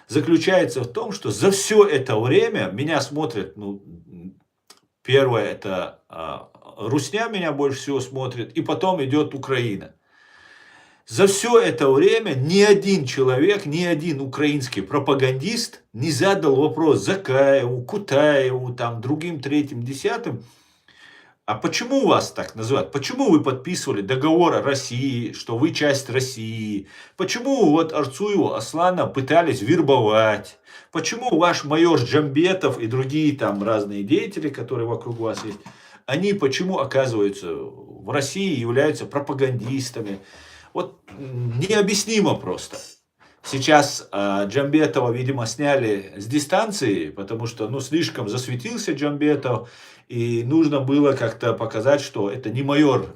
заключается в том, что за все это время меня смотрят, первое это русня меня больше всего смотрит, и потом идет Украина. За все это время ни один человек, ни один украинский пропагандист не задал вопрос Закаеву, Кутаеву, там, другим, третьим, десятым, А почему вас так называют? Почему вы подписывали договор о России, что вы часть России? Почему вот Арцуева Аслана пытались вербовать? Почему ваш майор Джамбетов и другие там разные деятели, которые вокруг вас есть, они почему оказываются в России, являются пропагандистами? Вот необъяснимо просто. Сейчас Джамбетова, видимо, сняли с дистанции, потому что, ну, слишком засветился Джамбетов, и нужно было как-то показать, что это не майор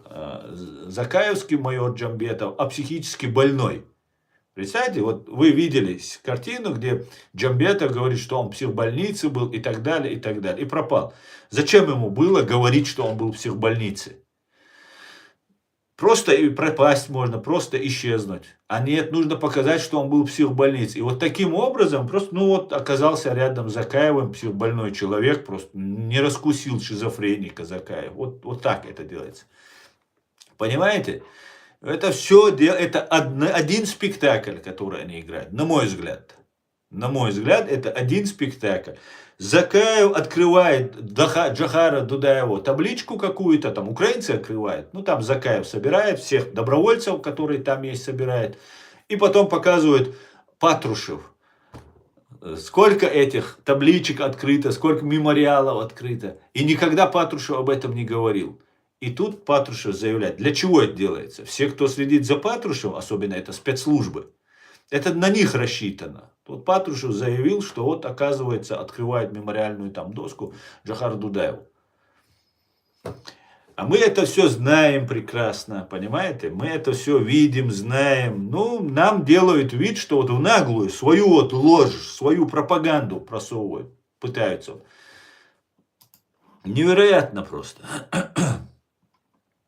Закаевский, майор Джамбетов, а психически больной. Представьте, вот вы видели картину, где Джамбетов говорит, что он в психбольнице был и так далее, и пропал. Зачем ему было говорить, что он был в психбольнице? Просто и пропасть можно, просто исчезнуть. А нет, нужно показать, что он был в психбольнице. И вот таким образом, просто, ну вот, оказался рядом с Закаевым психбольной человек, просто не раскусил шизофреника Закаев. Вот так это делается. Понимаете? Это все, это один спектакль, который они играют, на мой взгляд. На мой взгляд, это один спектакль. Закаев открывает Джохара Дудаева табличку какую-то, там украинцы открывают, ну там Закаев собирает всех добровольцев, которые там есть, собирает, и потом показывает Патрушев. Сколько этих табличек открыто, сколько мемориалов открыто. И никогда Патрушев об этом не говорил. И тут Патрушев заявляет, для чего это делается? Все, кто следит за Патрушевым, особенно это спецслужбы, это на них рассчитано. Вот Патрушев заявил, что вот, оказывается, открывает мемориальную там доску Джохару Дудаеву. А мы это все знаем прекрасно, понимаете? Мы это все видим, знаем. Ну, нам делают вид, что вот в наглую свою вот ложь, свою пропаганду просовывают, пытаются. Невероятно просто.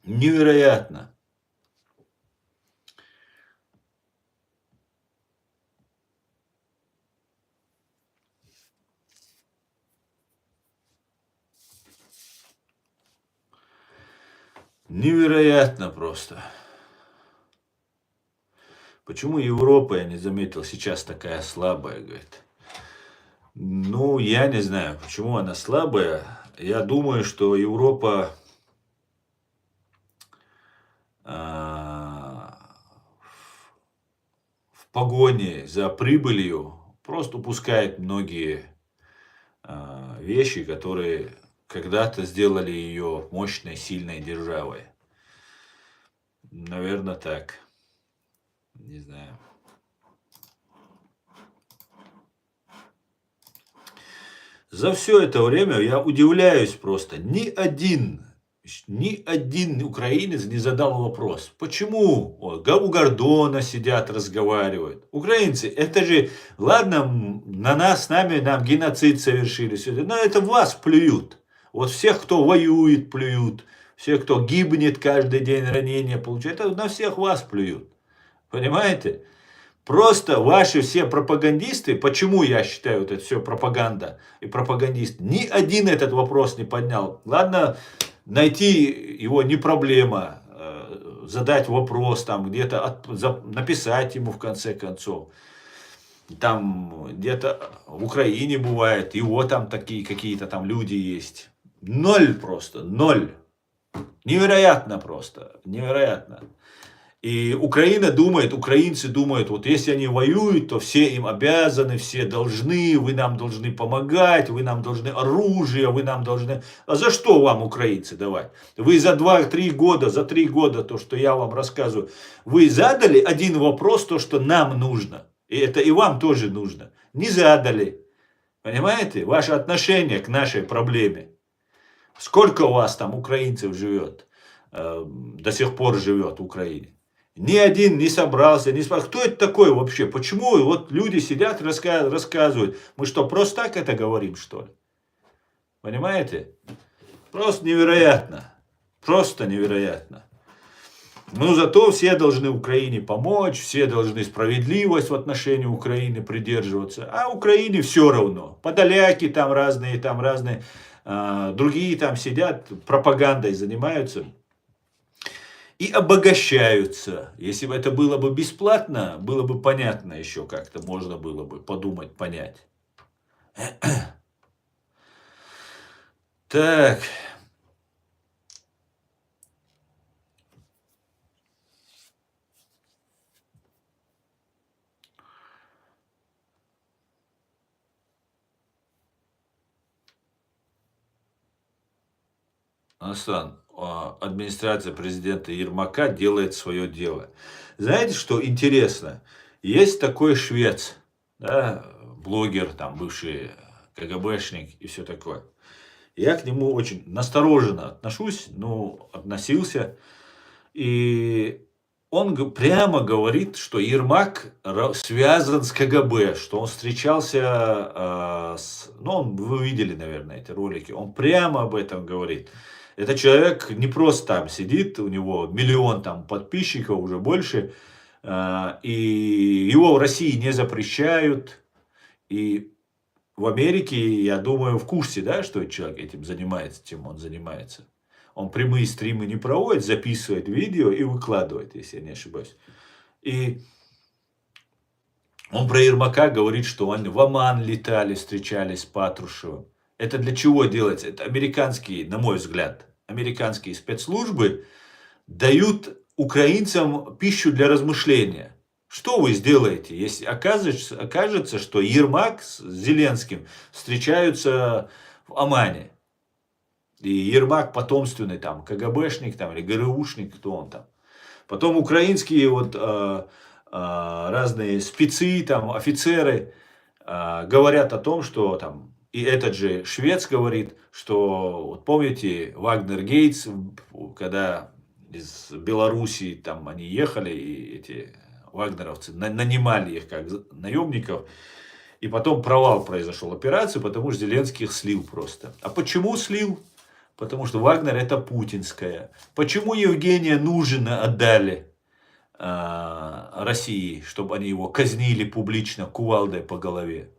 Невероятно. Невероятно просто. Почему Европа, я не заметил, сейчас такая слабая, говорит. Ну, я не знаю, почему она слабая. Я думаю, что Европа в погоне за прибылью просто упускает многие вещи, которые когда-то сделали ее мощной, сильной державой. Наверное, так. Не знаю. За все это время я удивляюсь просто. Ни один украинец не задал вопрос. Почему у Гордона сидят, разговаривают? Украинцы, это же, ладно, на нас, с нами, нам геноцид совершили. Но это в вас плюют. Вот всех, кто воюет, плюют. Всех, кто гибнет каждый день, ранения получает, это на всех вас плюют. Понимаете? Просто ваши все пропагандисты, почему я считаю это все пропаганда и пропагандисты, ни один этот вопрос не поднял. Ладно, найти его не проблема, задать вопрос, там где-то написать ему в конце концов. Там где-то в Украине бывает, его там такие какие-то там люди есть. Ноль просто, ноль. Невероятно просто, невероятно. И Украина думает, украинцы думают, вот если они воюют, то все им обязаны, все должны, вы нам должны помогать, вы нам должны оружие, вы нам должны... А за что вам украинцы давать? Вы за 2-3 года, за 3 года, то, что я вам рассказываю, вы задали один вопрос, то, что нам нужно. И это и вам тоже нужно. Не задали. Понимаете? Ваше отношение к нашей проблеме. Сколько у вас там украинцев живет, до сих пор живет в Украине? Ни один не собрался, не спрашивал, кто это такой вообще? Почему вот люди сидят, рассказывают? Мы что, просто так это говорим, что ли? Понимаете? Просто невероятно. Просто невероятно. Но зато все должны Украине помочь, все должны справедливость в отношении Украины придерживаться. А Украине все равно. Подоляки там разные, другие там сидят, пропагандой занимаются. И обогащаются. Если бы это было бы бесплатно, было бы понятно еще как-то, можно было бы подумать, понять. Так. Анастан, администрация президента Ермака делает свое дело. Знаете, что интересно? Есть такой швец, да, блогер, там, бывший КГБшник и все такое. Я к нему очень настороженно отношусь, ну, относился. И он прямо говорит, что Ермак связан с КГБ, что он встречался ну, вы видели, наверное, эти ролики. Он прямо об этом говорит. Этот человек не просто там сидит, у него миллион там подписчиков, уже больше. И его в России не запрещают. И в Америке, я думаю, в курсе, да, что этот человек этим занимается, чем он занимается. Он прямые стримы не проводит, записывает видео и выкладывает, если я не ошибаюсь. И он про Ермака говорит, что они в Оман летали, встречались с Патрушевым. Это для чего делается? Это американские, на мой взгляд, американские спецслужбы дают украинцам пищу для размышления. Что вы сделаете, если окажется, что Ермак с Зеленским встречаются в Омане? И Ермак потомственный там КГБшник там, или ГРУшник, кто он там. Потом украинские вот разные спецы, там, офицеры говорят о том, что там, и этот же швец говорит, что, вот помните, Вагнер Гейтс, когда из Белоруссии там они ехали, и эти вагнеровцы нанимали их как наемников, и потом провал произошел операции, потому что Зеленский их слил просто. А почему слил? Потому что Вагнер это путинская. Почему Евгения Нужина отдали России, чтобы они его казнили публично кувалдой по голове?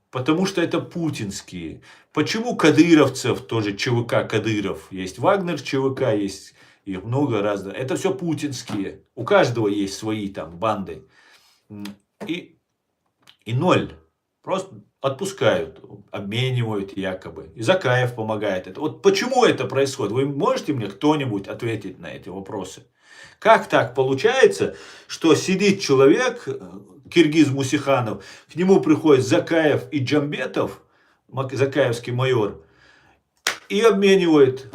Потому что это путинские. Почему кадыровцев, тоже ЧВК Кадыров, есть Вагнер ЧВК, есть их много разных. Это все путинские. У каждого есть свои там банды. И ноль. Просто отпускают, обменивают якобы. И Закаев помогает это. Вот почему это происходит? Вы можете мне кто-нибудь ответить на эти вопросы? Как так получается, что сидит человек, киргиз Мусиханов, к нему приходит Закаев и Джамбетов, закаевский майор, и обменивает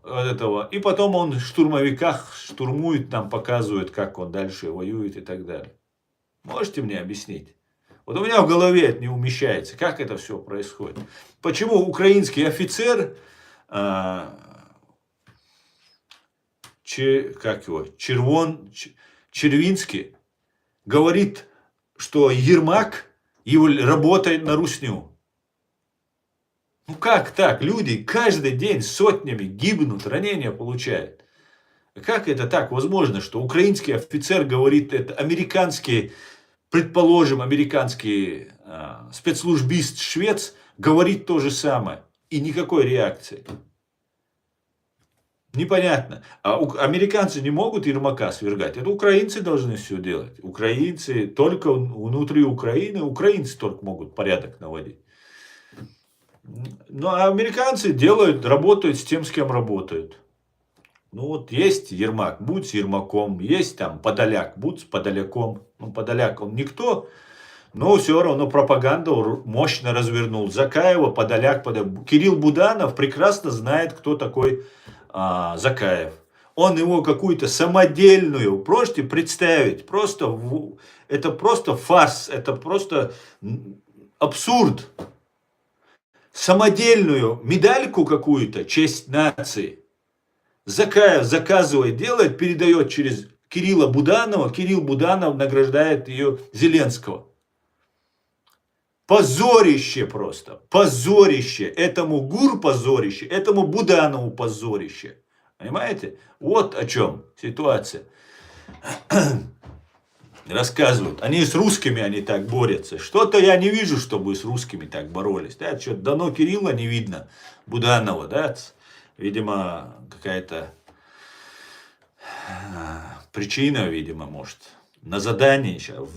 этого. И потом он в штурмовиках штурмует, нам показывает, как он дальше воюет и так далее. Можете мне объяснить? Вот у меня в голове это не умещается. Как это все происходит? Почему украинский офицер, Червинский, говорит, что Ермак его работает на русню? Ну как так? Люди каждый день сотнями гибнут, ранения получают. Как это так возможно, что украинский офицер говорит, это американский, предположим, американский спецслужбист швец говорит то же самое. И никакой реакции. Непонятно. А американцы не могут Ермака свергать. Это украинцы должны все делать. Украинцы, только внутри Украины, украинцы только могут порядок наводить. Ну, а американцы делают, работают с тем, с кем работают. Ну, вот есть Ермак, будь с Ермаком. Есть там Подоляк, будь с Подоляком. Ну, Подоляк он никто, но все равно пропаганду мощно развернул. Закаева, Подоляк. Кирилл Буданов прекрасно знает, кто такой Закаев. Он его какую-то самодельную, можете представить, просто, это просто фарс, это просто абсурд. Самодельную медальку какую-то, честь нации, Закаев заказывает, делает, передает через Кирилла Буданова. Кирилл Буданов награждает ее Зеленского. Позорище просто. Позорище. Этому ГУР позорище. Этому Буданову позорище. Понимаете? Вот о чем ситуация. Рассказывают. Они с русскими они так борются. Что-то я не вижу, чтобы с русскими так боролись. Да? Что-то давно Кирилла не видно. Буданова, да? Видимо, какая-то причина, видимо, может. На задании сейчас.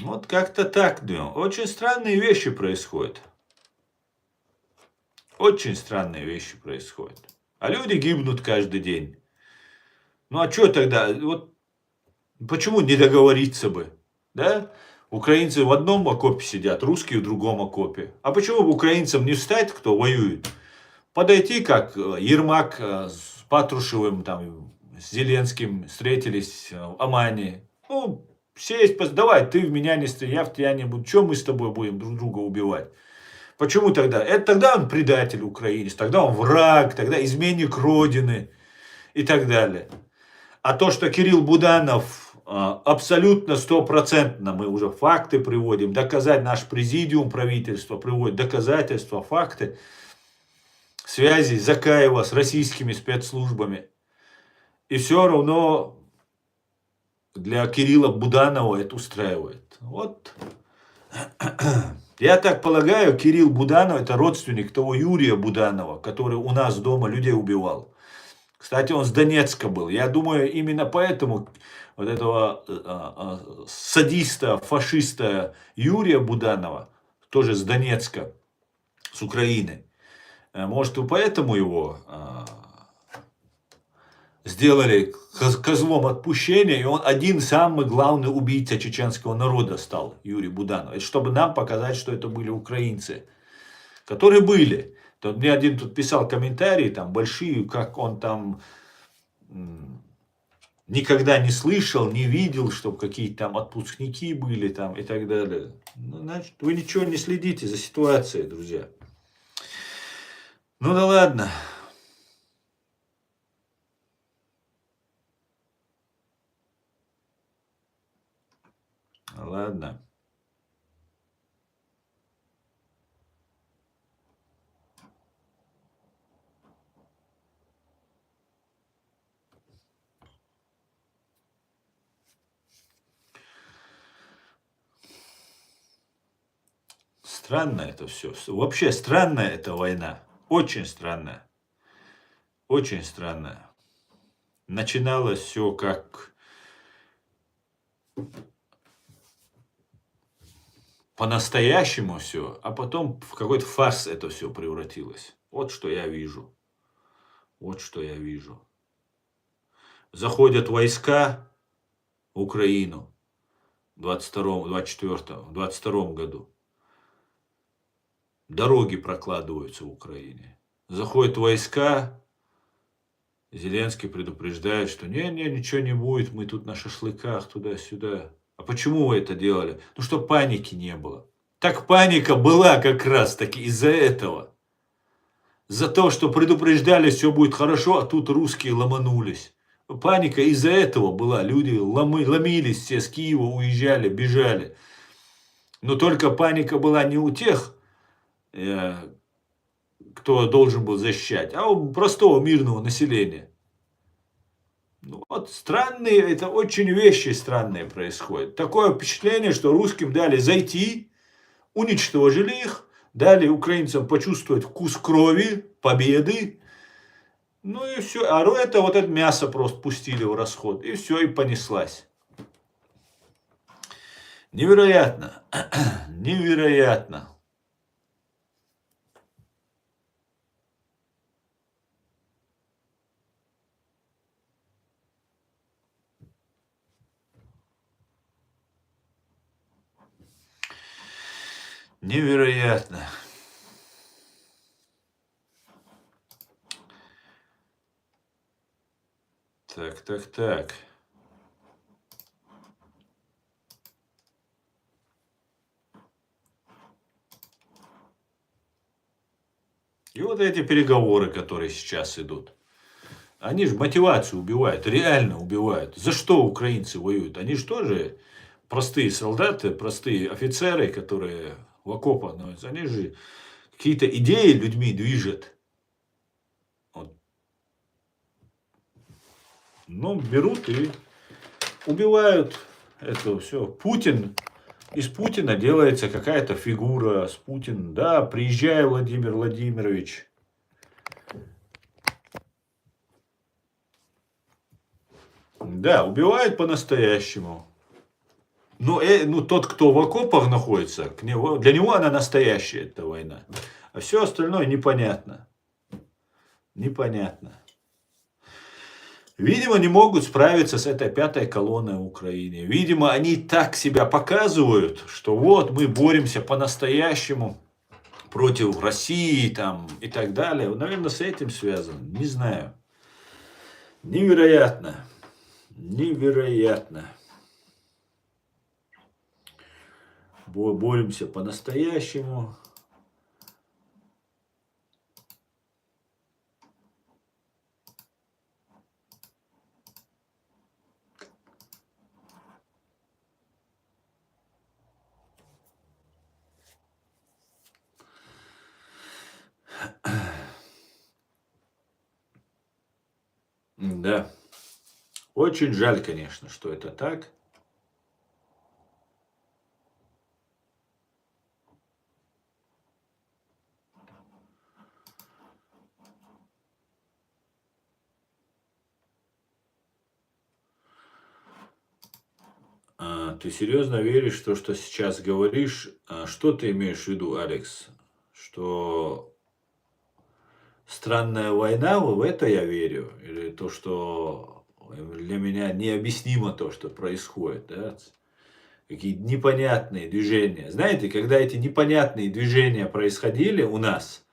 Вот как-то так, да. Очень странные вещи происходят. Очень странные вещи происходят. А люди гибнут каждый день. Ну а что тогда? Вот почему не договориться бы? Да? Украинцы в одном окопе сидят, русские в другом окопе. А почему бы украинцам не встать, кто воюет? подойти, как Ермак с Патрушевым, там, с Зеленским встретились в Омане. Ну, сесть, давай, ты в меня не стреляй, я в тебя не буду. Чем мы с тобой будем друг друга убивать? Почему тогда? Это тогда он предатель украинец, тогда он враг, тогда изменник Родины и так далее. А то, что Кирилл Буданов абсолютно стопроцентно, мы уже факты приводим, доказать наш президиум правительства приводит доказательства, факты связи Закаева с российскими спецслужбами. И все равно для Кирилла Буданова это устраивает. Вот. Я так полагаю, Кирилл Буданов это родственник того Юрия Буданова, который у нас дома людей убивал. Кстати, он с Донецка был. Я думаю, именно поэтому вот этого садиста, фашиста Юрия Буданова, тоже с Донецка, с Украины, может, и поэтому его сделали козлом отпущения, и он один самый главный убийца чеченского народа стал, Юрий Буданов. Это чтобы нам показать, что это были украинцы, которые были. Тут мне один тут писал комментарии, там большие, как он там никогда не слышал, не видел, чтобы какие-то там отпускники были там и так далее. Ну, значит, вы ничего не следите за ситуацией, друзья. Ну да ладно. Ладно. Странно это все. Вообще странная эта война. Очень странная. Очень странная. Начиналось все как по-настоящему все, а потом в какой-то фарс это все превратилось. Вот что я вижу. Вот что я вижу. Заходят войска в Украину в 22-м, 24-м, в 22-м году. Дороги прокладываются в Украине. Заходят войска, Зеленский предупреждает, что не, ничего не будет, мы тут на шашлыках туда-сюда. А почему вы это делали? Ну, чтобы паники не было. Так паника была как раз таки из-за этого. За то, что предупреждали, все будет хорошо, а тут русские ломанулись. Паника из-за этого была. Люди ломились все с Киева, уезжали, бежали. Но только паника была не у тех, кто должен был защищать, а у простого мирного населения. Ну, вот странные, это очень вещи странные происходят. Такое впечатление, что русским дали зайти, уничтожили их, дали украинцам почувствовать вкус крови, победы. Ну и все. А это вот это мясо просто пустили в расход. И все, и понеслась. Невероятно. Невероятно. Невероятно. Так. И вот эти переговоры, которые сейчас идут. Они же мотивацию убивают, реально убивают. За что украинцы воюют? Они же тоже простые солдаты, простые офицеры, которые в окопах находятся. Они же какие-то идеи людьми движут. Вот. Ну, берут и убивают это все. Путин, из Путина делается какая-то фигура с Путиным. Да, приезжай, Владимир Владимирович. Да, убивают по-настоящему. Ну, тот, кто в окопах находится, для него она настоящая, эта война. А все остальное непонятно. Непонятно. Видимо, не могут справиться с этой пятой колонной в Украине. Видимо, они так себя показывают, что вот мы боремся по-настоящему против России там и так далее. Наверное, с этим связано. Не знаю. Невероятно. Невероятно. Боремся по-настоящему. Да. Очень жаль, конечно, что это так. Ты серьезно веришь в то, что сейчас говоришь? Что ты имеешь в виду, Алекс? Что странная война, в это я верю? Или то, что для меня необъяснимо то, что происходит, да? Какие непонятные движения. Знаете, когда эти непонятные движения происходили у нас,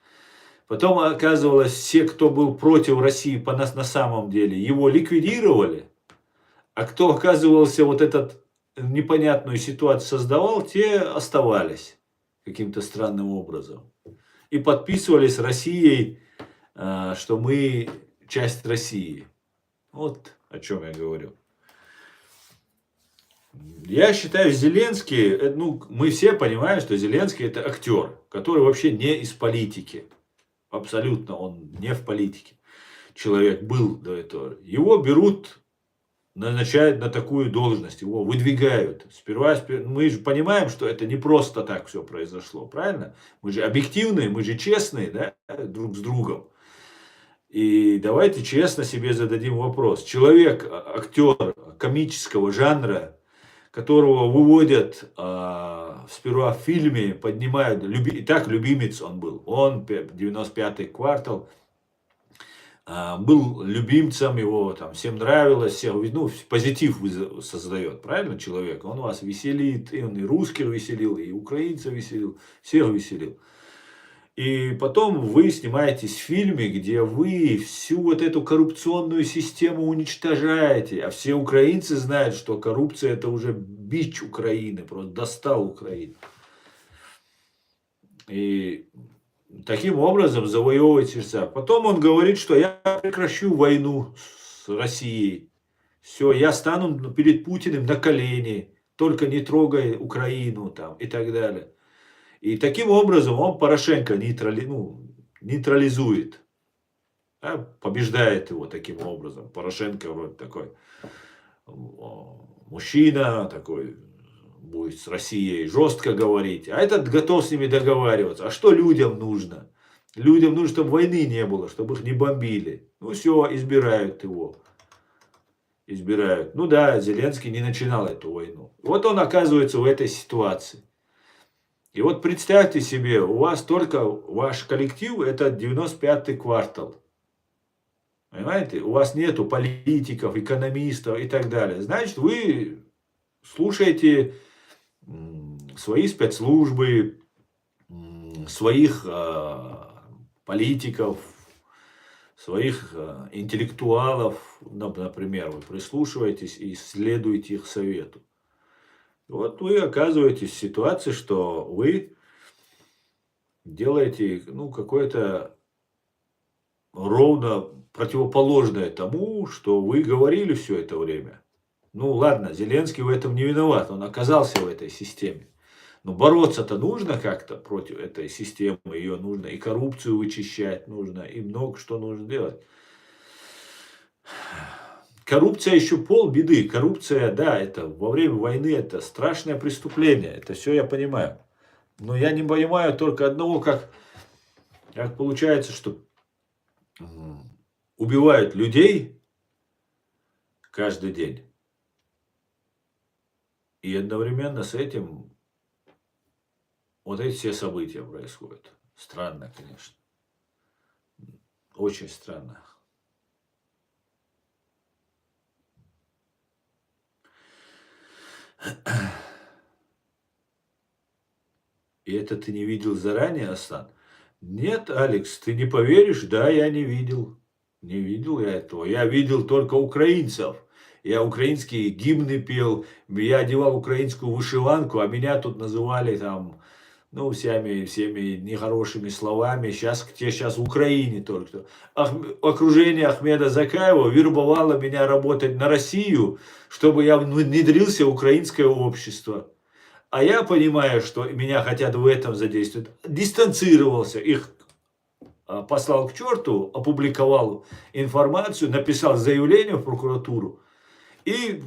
потом оказывалось, все, кто был против России по нас на самом деле, его ликвидировали, а кто оказывался вот этот непонятную ситуацию создавал, те оставались каким-то странным образом. И подписывались Россией, что мы часть России. Вот о чем я говорю. Я считаю, Зеленский, ну, мы все понимаем, что Зеленский это актер, который вообще не из политики. Абсолютно он не в политике. Человек был до этого. Его берут, назначают на такую должность, его выдвигают. Сперва мы же понимаем, что это не просто так все произошло, правильно? Мы же объективные, мы же честные, да, друг с другом. И давайте честно себе зададим вопрос. Человек, актер комического жанра, которого выводят сперва в фильме, поднимают, и так любимец он был. Он, 95-й квартал, был любимцем, его там всем нравилось, всем, ну, позитив создает, правильно, человек? Он вас веселит, и он и русских веселил, и украинцев веселил, всех веселил. И потом вы снимаетесь в фильме, где вы всю вот эту коррупционную систему уничтожаете. А все украинцы знают, что коррупция это уже бич Украины, просто достал Украину. И таким образом завоевывать сердца. Потом он говорит, что я прекращу войну с Россией. Все, я стану перед Путиным на колени, только не трогай Украину там и так далее. И таким образом он Порошенко нейтрализует, да, побеждает его таким образом. Порошенко вроде такой мужчина, такой будет с Россией жестко говорить, а этот готов с ними договариваться. А что людям нужно? Людям нужно, чтобы войны не было, чтобы их не бомбили. Ну все, избирают его. Избирают. Ну да, Зеленский не начинал эту войну. Вот он оказывается в этой ситуации. И вот представьте себе, у вас только ваш коллектив это 95-й квартал. Понимаете? У вас нету политиков, экономистов и так далее. Значит, вы слушаете свои спецслужбы, своих политиков, своих интеллектуалов, например, вы прислушиваетесь и следуете их совету. Вот вы оказываетесь в ситуации, что вы делаете, ну, какое-то ровно противоположное тому, что вы говорили все это время. Ну ладно, Зеленский в этом не виноват, он оказался в этой системе. Но бороться-то нужно как-то против этой системы, ее нужно и коррупцию вычищать нужно, и много что нужно делать. Коррупция еще полбеды. Коррупция, да, это во время войны это страшное преступление. Это все я понимаю. Но я не понимаю только одного, как получается, что убивают людей каждый день. И одновременно с этим вот эти все события происходят. Странно, конечно. Очень странно. И это ты не видел заранее, Асан? Нет, Алекс, ты не поверишь, да, я не видел. Не видел я этого. Я видел только украинцев. Я украинские гимны пел, я одевал украинскую вышиванку, а меня тут называли там, ну, всеми нехорошими словами. Сейчас в Украине только. Окружение Ахмеда Закаева вербовало меня работать на Россию, чтобы я внедрился в украинское общество. А я понимаю, что меня хотят в этом задействовать. Дистанцировался, их послал к черту, опубликовал информацию, написал заявление в прокуратуру и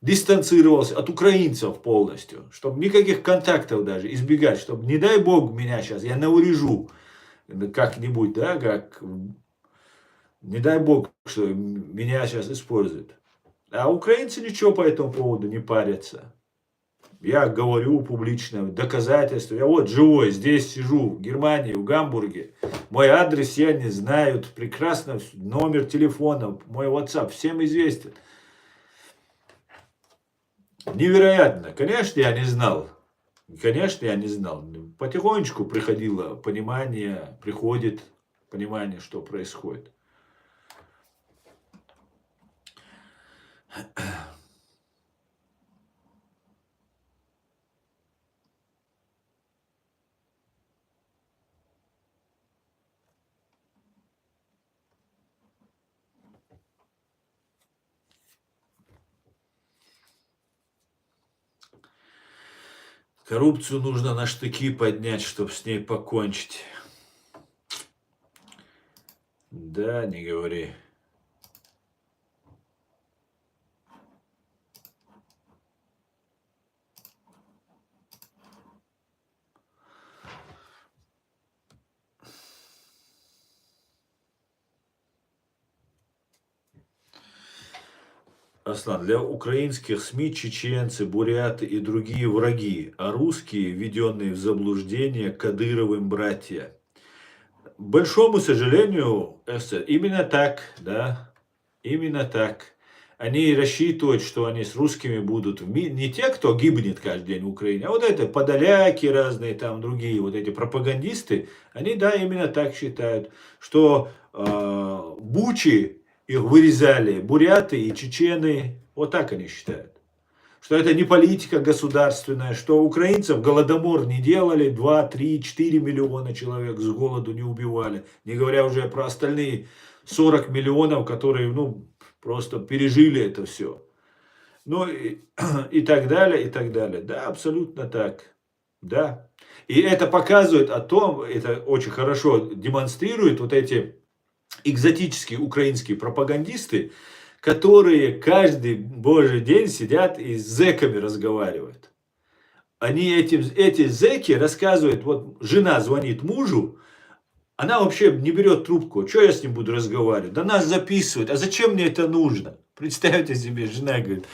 дистанцировался от украинцев полностью, чтобы никаких контактов даже избегать, чтобы, не дай бог, меня сейчас, я наврежу как-нибудь, да, как, не дай бог, что меня сейчас используют. А украинцы ничего по этому поводу не парятся. Я говорю публично, доказательства. Я вот живой, здесь сижу, в Германии, в Гамбурге. Мой адрес все они знают прекрасно, номер телефона, мой WhatsApp, всем известен. Невероятно. Конечно, я не знал. Конечно, я не знал. Потихонечку приходило понимание, приходит понимание, что происходит. Коррупцию нужно на штыки поднять, чтобы с ней покончить. Да, не говори. Аслан, для украинских СМИ чеченцы, буряты и другие враги, а русские, введенные в заблуждение Кадыровым братья. К большому сожалению, именно так, да, именно так. Они рассчитывают, что они с русскими будут в мире. Не те, кто гибнет каждый день в Украине, а вот это подоляки разные, там другие, вот эти пропагандисты, они, да, именно так считают, что Бучи их вырезали буряты и чечены, вот так они считают. Что это не политика государственная, что украинцев голодомор не делали, 2, 3, 4 миллиона человек с голоду не убивали. Не говоря уже про остальные 40 миллионов, которые, ну, просто пережили это все. Ну и так далее, и так далее. Да, абсолютно так. Да. И это показывает о том, это очень хорошо демонстрирует вот эти экзотические украинские пропагандисты, которые каждый божий день сидят и с зэками разговаривают. Эти зэки рассказывают, вот жена звонит мужу, она вообще не берет трубку. Что я с ним буду разговаривать? Да нас записывают. А зачем мне это нужно? Представьте себе, жена говорит.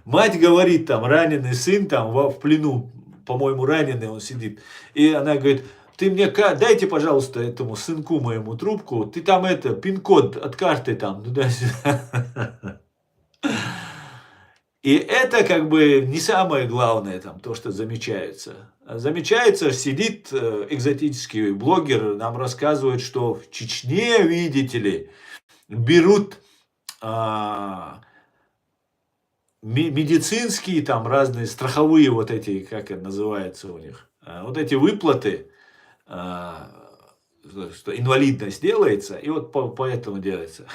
Мать говорит, там, раненый сын там в плену, по-моему, раненый он сидит. И она говорит, ты мне дайте, пожалуйста, этому сынку моему трубку. Ты там это, пин-код от карты там, туда-сюда. И это как бы не самое главное, там, то, что замечается. Замечается, сидит экзотический блогер, нам рассказывает, что в Чечне, видите ли, берут медицинские, там, разные страховые вот эти, как это называется у них, вот эти выплаты, что инвалидность делается, и вот поэтому делается.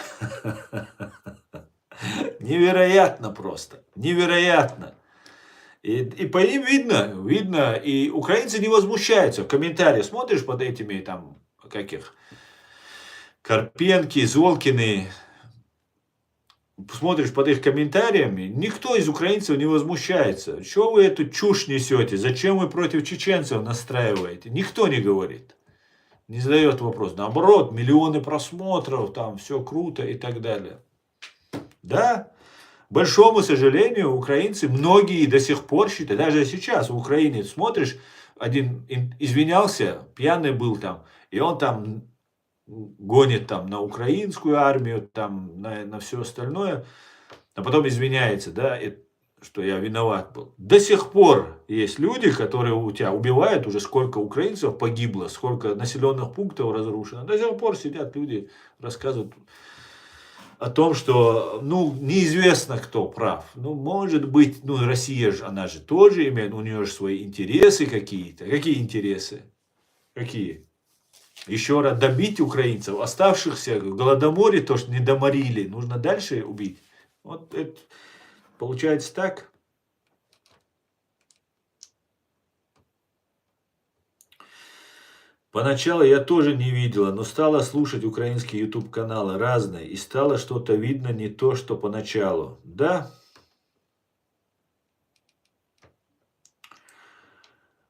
Невероятно просто. Невероятно. И по ним видно, и украинцы не возмущаются. В комментариях смотришь под этими там, каких, Карпенки, Золкины, смотришь под их комментариями, никто из украинцев не возмущается. Чего вы эту чушь несете? Зачем вы против чеченцев настраиваете? Никто не говорит. Не задает вопрос. Наоборот, миллионы просмотров, там все круто и так далее. Да, к большому сожалению, украинцы, многие до сих пор считают, даже сейчас в Украине смотришь, один извинялся, пьяный был там, и он там гонит там на украинскую армию, там на все остальное, а потом извиняется, да, что я виноват был. До сих пор есть люди, которые у тебя убивают, уже сколько украинцев погибло, сколько населенных пунктов разрушено. До сих пор сидят люди, рассказывают о том, что, ну, неизвестно, кто прав. Ну, может быть, ну, Россия же, она же тоже имеет, у нее же свои интересы какие-то. Какие интересы? Какие? Еще раз добить украинцев, оставшихся в Голодоморе, то, что не доморили, нужно дальше убить. Вот это получается так. Поначалу я тоже не видела, но стала слушать украинские YouTube-каналы разные, и стало что-то видно не то, что поначалу. Да,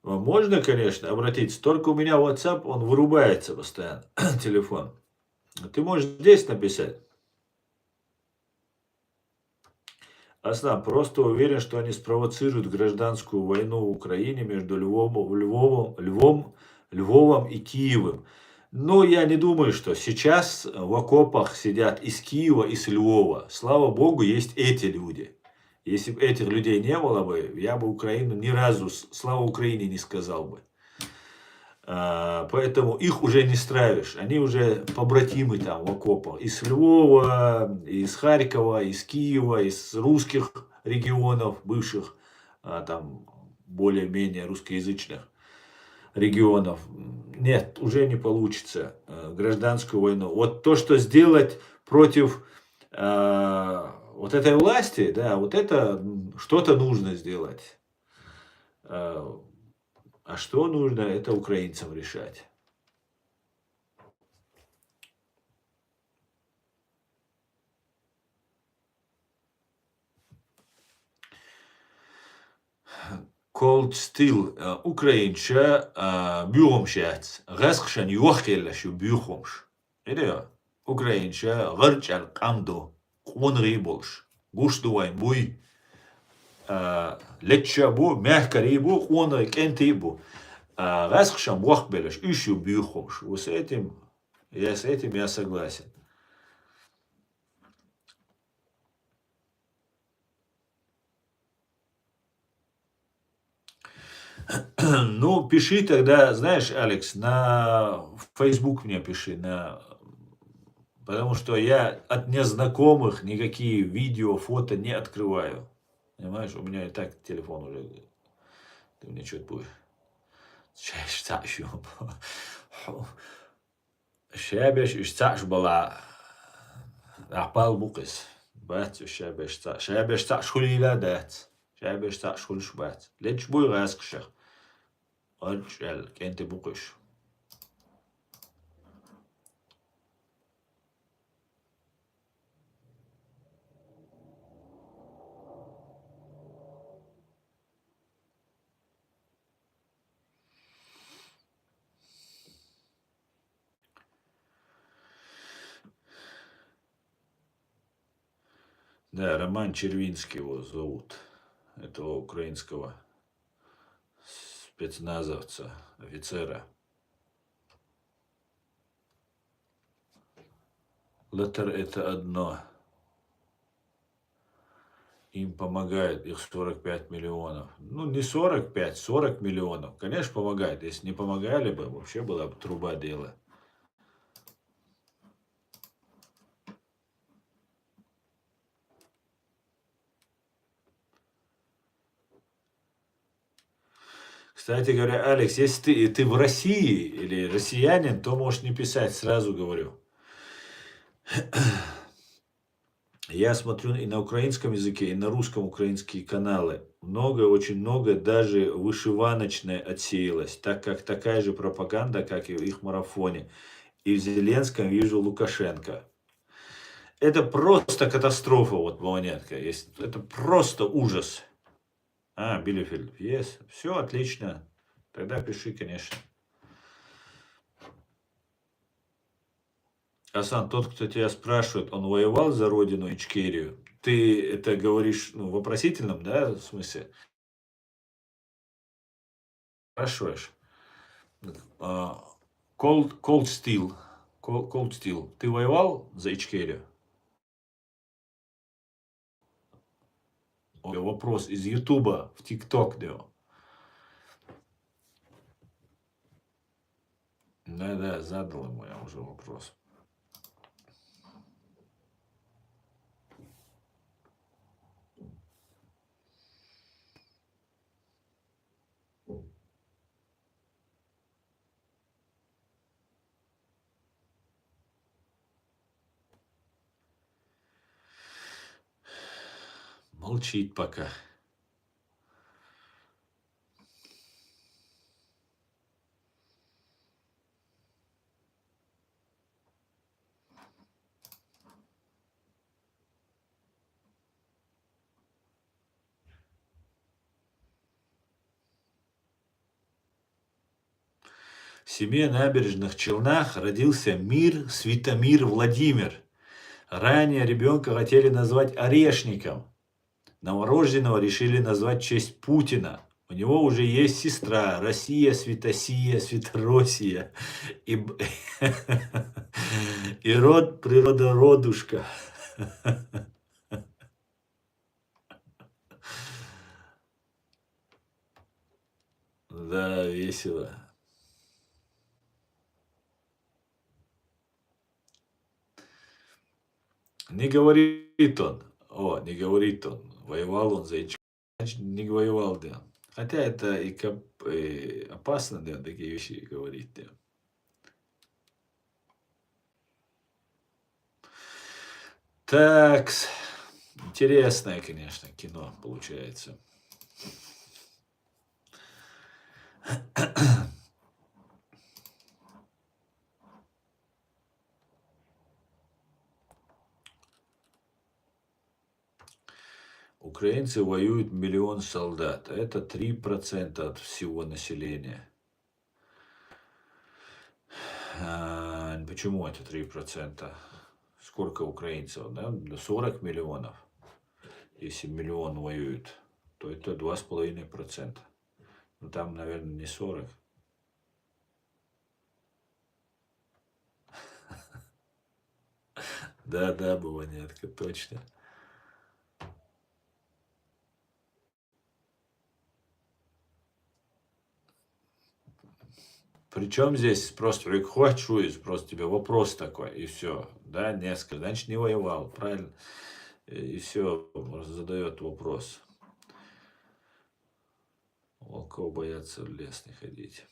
можно, конечно, обратиться, только у меня WhatsApp, он вырубается постоянно, телефон. Ты можешь здесь написать. Аслан, просто уверен, что они спровоцируют гражданскую войну в Украине между Львовом и Киевом. Но я не думаю, что сейчас в окопах сидят из Киева, из Львова. Слава богу, есть эти люди. Если бы этих людей не было бы, я бы Украину ни разу слава Украине не сказал бы. Поэтому их уже не стравишь. Они уже побратимы там в окопах. Из Львова, из Харькова, из Киева, из русских регионов, бывших там более-менее русскоязычных регионов. Нет, уже не получится гражданскую войну. Вот то, что сделать против вот этой власти, да, вот это что-то нужно сделать. А что нужно, это украинцам решать. Cold Steel, Ukrainca, bűhomsját, gazgsan juhkélesű bűhoms. Ide, Ukrainca, garcsal kamdo, konribols, gustuvain bui, лечабу, мягкорибу, он кентибу. Гасхшам вахбелеш, ищу бюхомш. Вот с этим я согласен. Ну, пиши тогда, знаешь, Алекс, на Facebook мне пиши, потому что я от незнакомых никакие видео, фото не открываю. Понимаешь, у меня и так телефон уже. Ты мне что-то будешь. Шабеш ишцаш была ахпал букес. Бат шабеш цаш хулила дат. Шабеш цаш хулш бат. Леч буй раскшах. Арчал кенте букеш. Да, Роман Червинский его зовут, этого украинского спецназовца, офицера. Латер это одно. Им помогает, их 45 миллионов. Ну, не 45, 40 миллионов. Конечно, помогает. Если не помогали бы, вообще была бы труба дела. Кстати говоря, Алекс, если ты в России или россиянин, то можешь не писать, сразу говорю. Я смотрю и на украинском языке, и на русском украинские каналы. Много, очень много даже вышиваночное отсеялось, так как такая же пропаганда, как и в их марафоне. И в Зеленском вижу Лукашенко. Это просто катастрофа, вот монетка. Это просто ужас. Билефельд, есть. Все отлично. Тогда пиши, конечно. Асан, тот, кто тебя спрашивает, он воевал за родину Ичкерию? Ты это говоришь в вопросительном, да, в смысле? Спрашиваешь? Cold Steel. Cold Steel. Ты воевал за Ичкерию? вопрос из Ютуба в ТикТок, да. Да, задал ему я уже вопрос. Молчит пока. В семье Набережных Челнах родился Святомир Владимир. Ранее ребенка хотели назвать Орешником. Новорожденного решили назвать в честь Путина. У него уже есть сестра Россия, Святосия, Святоросия и, и род природородушка. Да, весело. Не говорит он. Не говорит он. Воевал он за Ичкерию. Значит, не воевал, да. Хотя это и опасно, да, такие вещи говорить, да. Так, интересное, конечно, кино получается. Украинцы воюют 1 миллион солдат. Это 3% от всего населения. Почему это 3%? Сколько украинцев? Да? 40 миллионов. Если 1 миллион воюют, то это 2,5%. Ну там, наверное, не 40. Да, Бабанятка, точно. Причем здесь просто хочу, просто тебе вопрос такой, и все. Да, несколько. Значит, не воевал, правильно? И все, задает вопрос. Волков боятся в лес не ходить.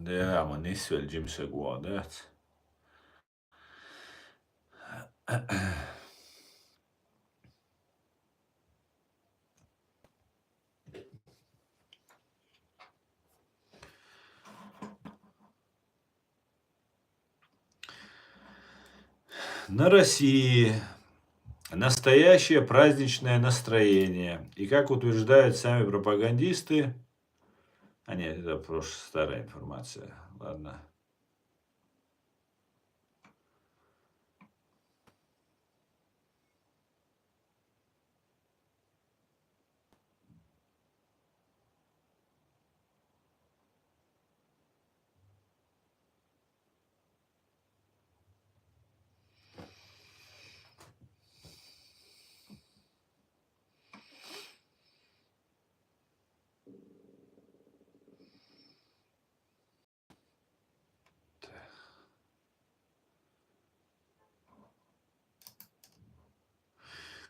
Да, man izsveļ godāts. На России настоящее праздничное настроение. И как утверждают сами пропагандисты... нет, это просто старая информация. Ладно.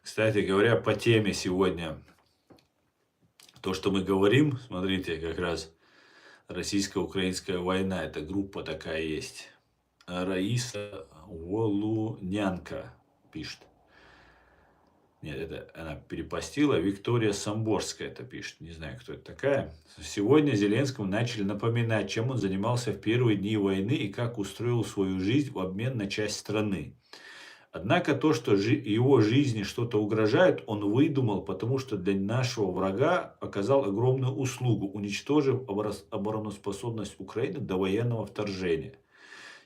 Кстати говоря, по теме сегодня, то, что мы говорим, смотрите, как раз российско-украинская война, это группа такая есть. Раиса Волунянка пишет. Нет, это она перепостила. Виктория Самборская это пишет. Не знаю, кто это такая. Сегодня Зеленскому начали напоминать, чем он занимался в первые дни войны и как устроил свою жизнь в обмен на часть страны. Однако то, что его жизни что-то угрожает, он выдумал, потому что для нашего врага оказал огромную услугу, уничтожив обороноспособность Украины до военного вторжения.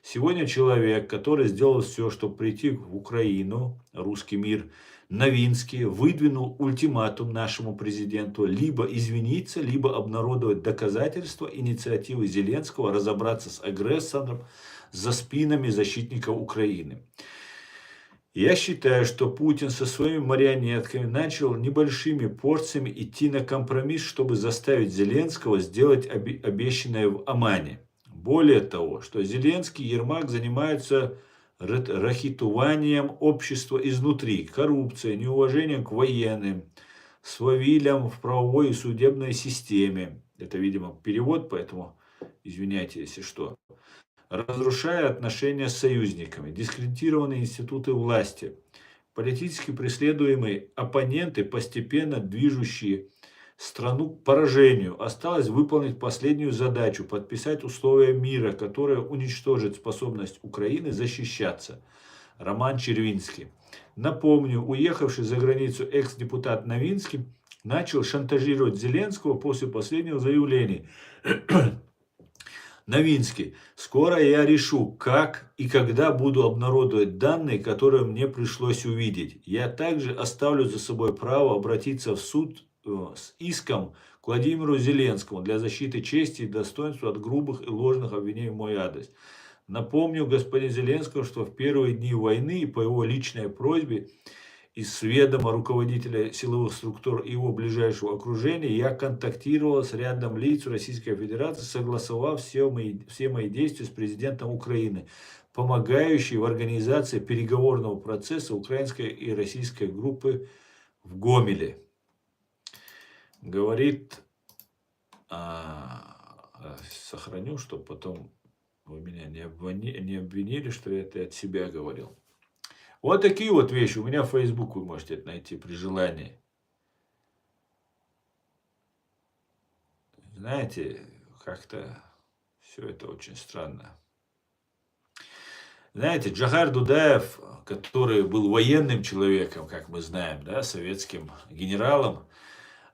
Сегодня человек, который сделал все, чтобы прийти в Украину, русский мир, Новинский, выдвинул ультиматум нашему президенту либо извиниться, либо обнародовать доказательства инициативы Зеленского разобраться с агрессором за спинами защитников Украины. Я считаю, что Путин со своими марионетками начал небольшими порциями идти на компромисс, чтобы заставить Зеленского сделать обещанное в Омане. Более того, что Зеленский и Ермак занимаются рахитованием общества изнутри, коррупцией, неуважением к военным, свавилем в правовой и судебной системе. Это, видимо, перевод, поэтому извиняйте, если что. Разрушая отношения с союзниками, дискредитированные институты власти, политически преследуемые оппоненты, постепенно движущие страну к поражению. Осталось выполнить последнюю задачу – подписать условия мира, которое уничтожит способность Украины защищаться. Роман Червинский. Напомню, уехавший за границу экс-депутат Новинский начал шантажировать Зеленского после последнего заявления. Новинский. Скоро я решу, как и когда буду обнародовать данные, которые мне пришлось увидеть. Я также оставлю за собой право обратиться в суд с иском к Владимиру Зеленскому для защиты чести и достоинства от грубых и ложных обвинений в мой адрес. Напомню господину Зеленскому, что в первые дни войны по его личной просьбе из сведома руководителя силовых структур и его ближайшего окружения я контактировал с рядом лиц Российской Федерации, согласовав все мои действия с президентом Украины, помогающий в организации переговорного процесса украинской и российской группы в Гомеле. Говорит, сохраню, чтобы потом вы меня не обвинили, что я это от себя говорил. Вот такие вот вещи. У меня в Facebook вы можете это найти при желании. Знаете, как-то все это очень странно. Знаете, Джохар Дудаев, который был военным человеком, как мы знаем, да, советским генералом,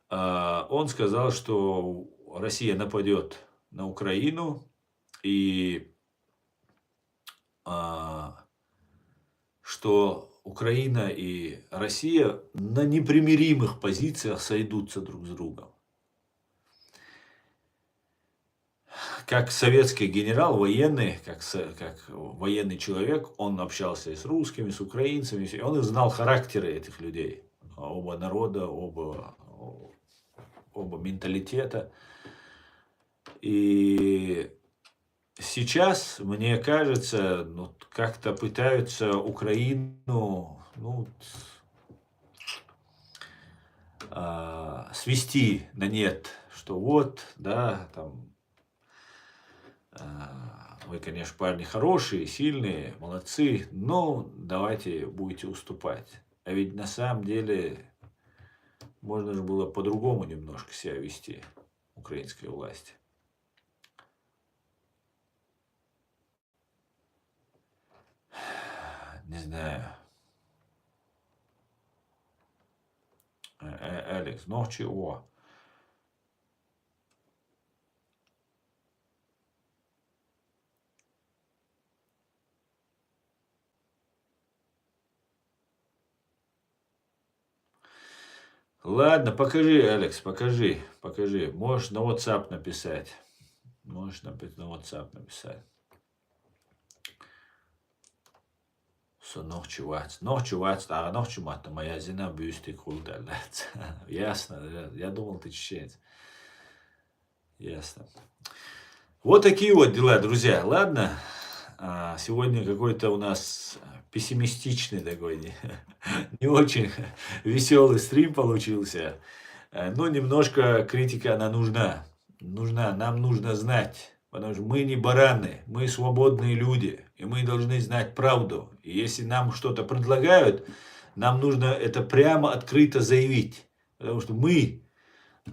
он сказал, что Россия нападет на Украину и что Украина и Россия на непримиримых позициях сойдутся друг с другом. Как советский генерал, военный, как военный человек, он общался и с русскими, с украинцами, и он знал характеры этих людей, оба народа, оба менталитета. И сейчас, мне кажется, как-то пытаются Украину свести на нет, что вот, да, там, вы, конечно, парни хорошие, сильные, молодцы, но давайте будете уступать. А ведь на самом деле можно же было по-другому немножко себя вести украинской власти. Не знаю. Алекс, ночи, о. Ладно, покажи, Алекс, покажи. Можешь на WhatsApp написать. Можешь на WhatsApp написать. Noch чуваць, а noch чумата, моя зина бюсти кулдалец. Ясно, я думал, ты чеченец. Ясно. Вот такие вот дела, друзья. Ладно, сегодня какой-то у нас пессимистичный такой, не очень веселый стрим получился. Но немножко критика, она нужна. Нам нужно знать. Потому что мы не бараны, мы свободные люди, и мы должны знать правду. И если нам что-то предлагают, Нам нужно это прямо, открыто заявить. Потому что мы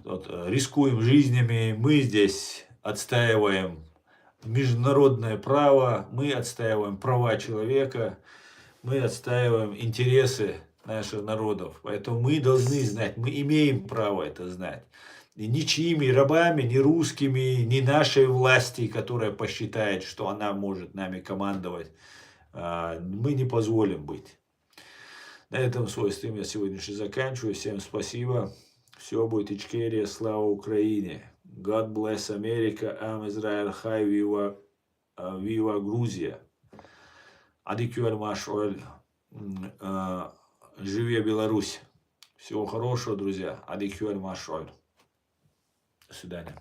вот, рискуем жизнями, мы здесь отстаиваем международное право, мы отстаиваем права человека, мы отстаиваем интересы наших народов. Поэтому мы должны знать, мы имеем право это знать. И ничьими рабами, ни русскими, ни нашей власти, которая посчитает, что она может нами командовать, мы не позволим быть. На этом свой стрим я сегодняшний заканчиваю. Всем спасибо. Все будет Ичкерия. Слава Украине. God bless America. Am Israel. Хай Viva, Viva Грузия. Адикюэль Машоль. Живе Беларусь. Всего хорошего, друзья. Адикюэль Машоль. До свидания.